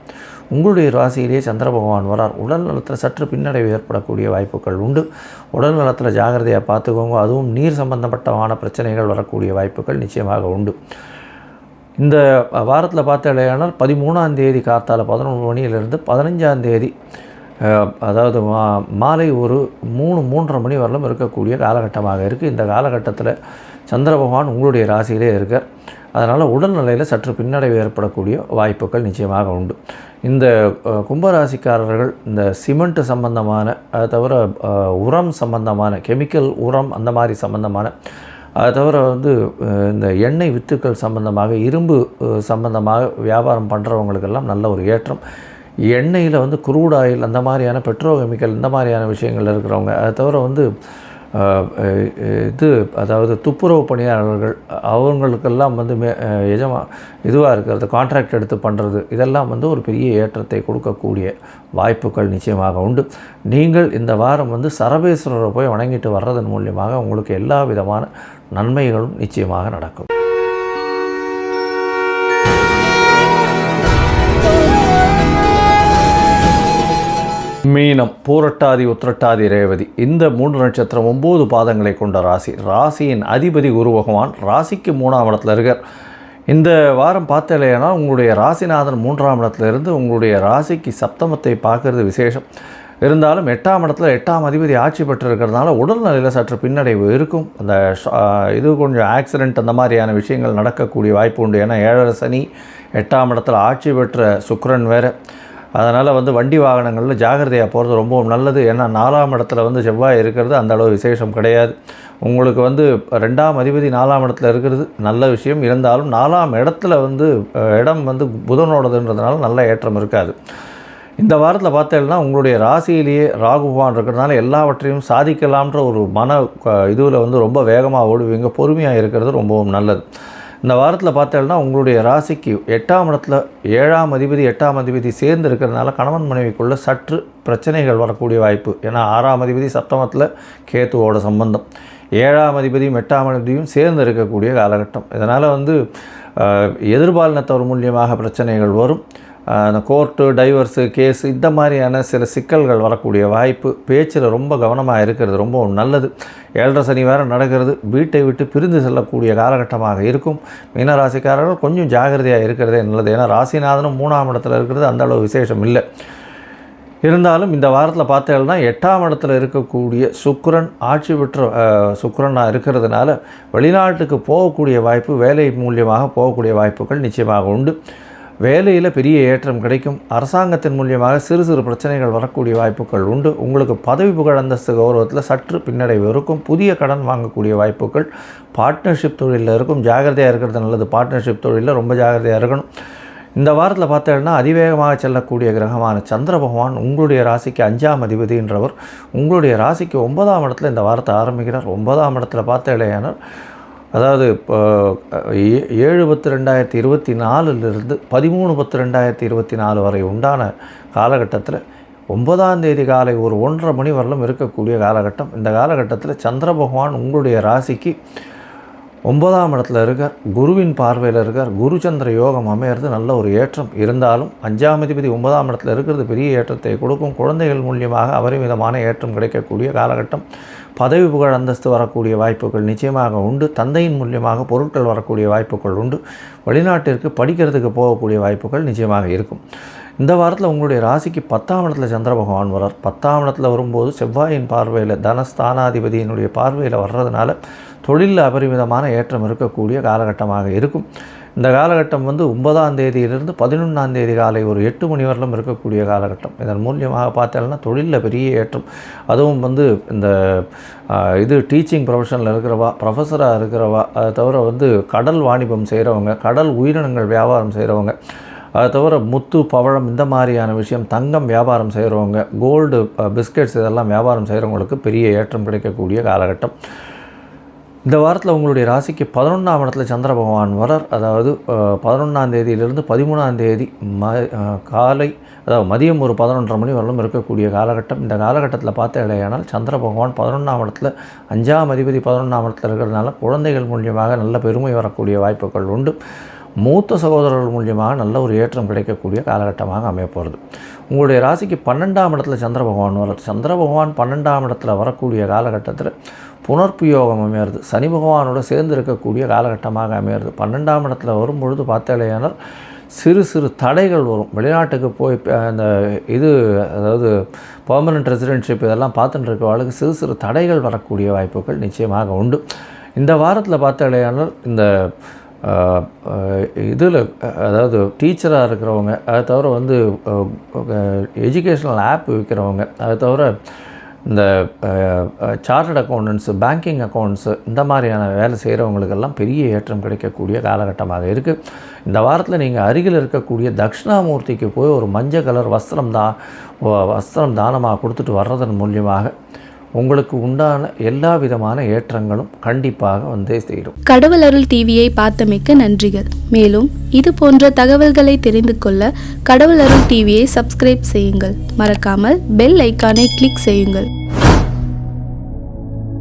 S2: உங்களுடைய ராசியிலேயே சந்திர பகவான் வரார். உடல் நலத்தில் சற்று பின்னடைவு ஏற்படக்கூடிய வாய்ப்புகள் உண்டு. உடல் நலத்தில் ஜாகிரதையாக பார்த்துக்கோங்க. அதுவும் நீர் சம்பந்தப்பட்டமான பிரச்சனைகள் வரக்கூடிய வாய்ப்புகள் நிச்சயமாக உண்டு. இந்த வாரத்தில் பார்த்தாலேயானால் 13ஆம் தேதி காத்தால 11 மணியிலிருந்து 15ஆம் தேதி அதாவது மாலை ஒரு 3:30 மணி வரலும் இருக்கக்கூடிய காலகட்டமாக இருக்குது. இந்த காலகட்டத்தில் சந்திர பகவான் உங்களுடைய ராசியிலே இருக்கார். அதனால் உடல்நிலையில் சற்று பின்னடைவு ஏற்படக்கூடிய வாய்ப்புகள் நிச்சயமாக உண்டு. இந்த கும்பராசிக்காரர்கள் இந்த சிமெண்ட் சம்பந்தமான, அது தவிர உரம் சம்பந்தமான, கெமிக்கல் உரம் அந்த மாதிரி சம்பந்தமான, அது தவிர வந்து இந்த எண்ணெய் வித்துக்கள் சம்பந்தமாக, இரும்பு சம்பந்தமாக வியாபாரம் பண்ணுறவங்களுக்கெல்லாம் நல்ல ஒரு ஏற்றம். எண்ணெயில் வந்து குரூட் ஆயில் அந்த மாதிரியான பெட்ரோகெமிக்கல் இந்த மாதிரியான விஷயங்கள் இருக்கிறவங்க, அது தவிர வந்து அதாவது துப்புரவு பணியாளர்கள் அவங்களுக்கெல்லாம் வந்து இதுவாக இருக்கிறது, கான்ட்ராக்ட் எடுத்து பண்ணுறது, இதெல்லாம் வந்து ஒரு பெரிய ஏற்றத்தை கொடுக்கக்கூடிய வாய்ப்புகள் நிச்சயமாக உண்டு. நீங்கள் இந்த வாரம் வந்து சரபேஸ்வரரை போய் வணங்கிட்டு வர்றதன் மூலியமாக உங்களுக்கு எல்லா விதமான நன்மைகளும் நிச்சயமாக நடக்கும். மீனம், பூரட்டாதி, உத்திரட்டாதி, ரேவதி, இந்த 3 நட்சத்திரம் 9 பாதங்களை கொண்ட ராசி. ராசியின் அதிபதி குரு பகவான் ராசிக்கு 3ஆம் இடத்துல இருக்கார். இந்த வாரம் பார்த்தலையானா உங்களுடைய ராசிநாதன் 3ஆம் இடத்துல இருந்து உங்களுடைய ராசிக்கு சப்தமத்தை பார்க்கறது விசேஷம். இருந்தாலும் 8ஆம் இடத்துல 8ஆம் அதிபதி ஆட்சி பெற்றிருக்கிறதுனால உடல்நிலையில் சற்று பின்னடைவு இருக்கும். அந்த இது கொஞ்சம் ஆக்சிடெண்ட் அந்த மாதிரியான விஷயங்கள் நடக்கக்கூடிய வாய்ப்பு உண்டு. ஏன்னா 7.5 சனி, 8ஆம் இடத்துல ஆட்சி பெற்ற சுக்கிரன் வேறு. அதனால் வந்து வண்டி வாகனங்களில் ஜாகிரதையாக போகிறது ரொம்பவும் நல்லது. ஏன்னா 4ஆம் இடத்துல வந்து செவ்வாய் இருக்கிறது அந்த அளவு விசேஷம் கிடையாது. உங்களுக்கு வந்து 2ஆம் அதிபதி 4ஆம் இடத்துல இருக்கிறது நல்ல விஷயம். இருந்தாலும் 4ஆம் இடத்துல வந்து இடம் வந்து புதனோடதுன்றதுனால நல்ல ஏற்றம் இருக்காது. இந்த வாரத்தில் பார்த்தீங்கன்னா உங்களுடைய ராசியிலேயே ராகு பகவான் இருக்கிறதுனால எல்லாவற்றையும் சாதிக்கலாம்ன்ற ஒரு இதுவில் வந்து ரொம்ப வேகமாக ஓடுவீங்க. பொறுமையாக இருக்கிறது ரொம்பவும் நல்லது. இந்த வாரத்தில் பார்த்தீங்கன்னா உங்களுடைய ராசிக்கு 8ஆம் இடத்துல 7ஆம் அதிபதி 8ஆம் அதிபதி சேர்ந்து இருக்கிறதுனால கணவன் மனைவிக்குள்ளே சற்று பிரச்சனைகள் வரக்கூடிய வாய்ப்பு. ஏன்னா 6ஆம் அதிபதி சப்தமத்தில் கேத்துவோட சம்பந்தம், 7ஆம் அதிபதியும் 8ஆம் அதிபதியும் சேர்ந்து இருக்கக்கூடிய காலகட்டம். இதனால் வந்து எதிர்பாலினத்தவர் மூலியமாக பிரச்சனைகள் வரும். அந்த கோர்ட்டு, டைவர்ஸு கேஸு இந்த மாதிரியான சில சிக்கல்கள் வரக்கூடிய வாய்ப்பு. பேச்சில் ரொம்ப கவனமாக இருக்கிறது ரொம்ப நல்லது. 7.5 சனி வேறு நடக்கிறது. வீட்டை விட்டு பிரிந்து செல்லக்கூடிய காலகட்டமாக இருக்கும். மீனராசிக்காரர்கள் கொஞ்சம் ஜாகிரதையாக இருக்கிறதே நல்லது. ஏன்னா ராசிநாதனும் 3ஆம் இடத்துல இருக்கிறது அந்த அளவு விசேஷம் இல்லை. இருந்தாலும் இந்த வாரத்தில் பார்த்தீங்கன்னா 8ஆம் இடத்துல இருக்கக்கூடிய சுக்கிரன் ஆட்சி பெற்ற சுக்கிரனாக இருக்கிறதுனால வெளிநாட்டுக்கு போகக்கூடிய வாய்ப்பு, வேலை மூலியமாக போகக்கூடிய வாய்ப்புகள் நிச்சயமாக உண்டு. வேலையில் பெரிய ஏற்றம் கிடைக்கும். அரசாங்கத்தின் மூலியமாக சிறு பிரச்சனைகள் வரக்கூடிய வாய்ப்புகள் உண்டு. உங்களுக்கு பதவி புகழ் அந்தஸ்து கௌரவத்தில் சற்று பின்னடைவு இருக்கும். புதிய கடன் வாங்கக்கூடிய வாய்ப்புகள் பார்ட்னர்ஷிப் தொழிலில் இருக்கும். ஜாகிரதையாக இருக்கிறது நல்லது. பார்ட்னர்ஷிப் தொழிலில் ரொம்ப ஜாகிரதையாக இருக்கணும். இந்த வாரத்தில் பார்த்தீங்கன்னா அதிவேகமாக செல்லக்கூடிய கிரகமான சந்திர பகவான் உங்களுடைய ராசிக்கு 5ஆம் அதிபதின்றவர் உங்களுடைய ராசிக்கு 9ஆம் இடத்துல இந்த வாரத்தை ஆரம்பிக்கிறார். 9ஆம் இடத்துல பார்த்தீங்கன்னா அதாவது இப்போ 7/10/2024 13/10/2024 வரை உண்டான காலகட்டத்தில் 9ஆம் தேதி காலை ஒரு 1:30 மணி வரலும் இருக்கக்கூடிய காலகட்டம். இந்த காலகட்டத்தில் சந்திர பகவான் உங்களுடைய ராசிக்கு 9ஆம் இடத்துல இருக்கார், குருவின் பார்வையில் இருக்கார். குரு சந்திர யோகம் அமையிறது நல்ல ஒரு ஏற்றம். இருந்தாலும் 5ஆம் அதிபதி 9ஆம் இடத்துல இருக்கிறது பெரிய ஏற்றத்தை கொடுக்கும். குழந்தைகள் மூலியமாக அபரிமிதமான ஏற்றம் கிடைக்கக்கூடிய காலகட்டம். பதவி புகழ் அந்தஸ்து வரக்கூடிய வாய்ப்புகள் நிச்சயமாக உண்டு. தந்தையின் மூலியமாக பொருட்கள் வரக்கூடிய வாய்ப்புகள் உண்டு. வெளிநாட்டிற்கு படிக்கிறதுக்கு போகக்கூடிய வாய்ப்புகள் நிச்சயமாக இருக்கும். இந்த வாரத்தில் உங்களுடைய ராசிக்கு 10ஆம் இடத்துல சந்திர பகவான் வரார். 10ஆம் இடத்துல வரும்போது செவ்வாயின் பார்வையில், தனஸ்தானாதிபதியினுடைய பார்வையில் வர்றதுனால தொழிலில் அபரிமிதமான ஏற்றம் இருக்கக்கூடிய காலகட்டமாக இருக்கும். இந்த காலகட்டம் 9ஆம் தேதியிலிருந்து 11ஆம் தேதி காலை ஒரு 8 மணி வரலும் இருக்கக்கூடிய காலகட்டம். இதன் மூலியமாக பார்த்தோம்னா தொழிலில் பெரிய ஏற்றம். அதுவும் இது டீச்சிங் ப்ரொஃபஷனில் இருக்கிறவா, ப்ரொஃபஸராக இருக்கிறவா, அதை தவிர கடல் வாணிபம் செய்கிறவங்க, கடல் உயிரினங்கள் வியாபாரம் செய்கிறவங்க, அதை தவிர முத்து பவழம் இந்த மாதிரியான விஷயம், தங்கம் வியாபாரம் செய்கிறவங்க, கோல்டு பிஸ்கெட்ஸ் இதெல்லாம் வியாபாரம் செய்கிறவங்களுக்கு பெரிய ஏற்றம் கிடைக்கக்கூடிய காலகட்டம். இந்த வாரத்தில் உங்களுடைய ராசிக்கு 11ஆம் இடத்துல சந்திர பகவான் வரார். அதாவது 11ஆம் தேதியிலிருந்து 13ஆம் தேதி காலை, அதாவது மதியம் ஒரு 11:30 மணி வரலும் இருக்கக்கூடிய காலகட்டம். இந்த காலகட்டத்தில் பார்த்தீங்கன்னா சந்திர பகவான் 11ஆம் இடத்துல, 5ஆம் அதிபதி 11ஆம் இடத்துல இருக்கிறதுனால குழந்தைகள் மூலியமாக நல்ல பெருமை வரக்கூடிய வாய்ப்புகள் உண்டு. மூத்த சகோதரர்கள் மூலியமாக நல்ல ஒரு ஏற்றம் கிடைக்கக்கூடிய காலகட்டமாக அமையப்போகிறது. உங்களுடைய ராசிக்கு 12ஆம் இடத்துல சந்திர பகவான் வரார். சந்திர பகவான் 12ஆம் இடத்துல வரக்கூடிய காலகட்டத்தில் புனர்ப்பு யோகம் அமையிறது. சனி பகவானோடு சேர்ந்து இருக்கக்கூடிய காலகட்டமாக அமையிறது. 12ஆம் இடத்துல வரும்பொழுது பார்த்தேனால் சிறு சிறு தடைகள் வரும். வெளிநாட்டுக்கு போய் அதாவது பெர்மனன்ட் ரெசிடென்ஷிப் இதெல்லாம் பார்த்துட்டு இருக்கவர்களுக்கு சிறு சிறு தடைகள் வரக்கூடிய வாய்ப்புகள் நிச்சயமாக உண்டு. இந்த வாரத்தில் பார்த்தேனால் இந்த அதாவது டீச்சராக இருக்கிறவங்க, அதை தவிர எஜுகேஷ்னல் ஆப் விற்கிறவங்க, அதை தவிர இந்த சார்ட்டர்ட் அக்கௌண்டன்ஸு, பேங்கிங் அக்கௌண்ட்ஸு இந்த மாதிரியான வேலை செய்கிறவங்களுக்கெல்லாம் பெரிய ஏற்றம் கிடைக்கக்கூடிய காலகட்டமாக இருக்குது. இந்த வாரத்தில் நீங்கள் அருகில் இருக்கக்கூடிய தட்சிணாமூர்த்திக்கு போய் ஒரு மஞ்சள் கலர் வஸ்திரம் தானமாக கொடுத்துட்டு வர்றதன் மூலியமாக உங்களுக்கு உண்டான எல்லா விதமான ஏற்றங்களும் கண்டிப்பாக சேரும்.
S3: கடவுள் அருள் டிவியை பார்த்தமைக்கு நன்றிகள். மேலும் இது போன்ற தகவல்களை தெரிந்து கொள்ள கடவுள் அருள் டிவியை சப்ஸ்கிரைப் செய்யுங்கள். மறக்காமல் பெல் ஐக்கானை கிளிக் செய்யுங்கள்.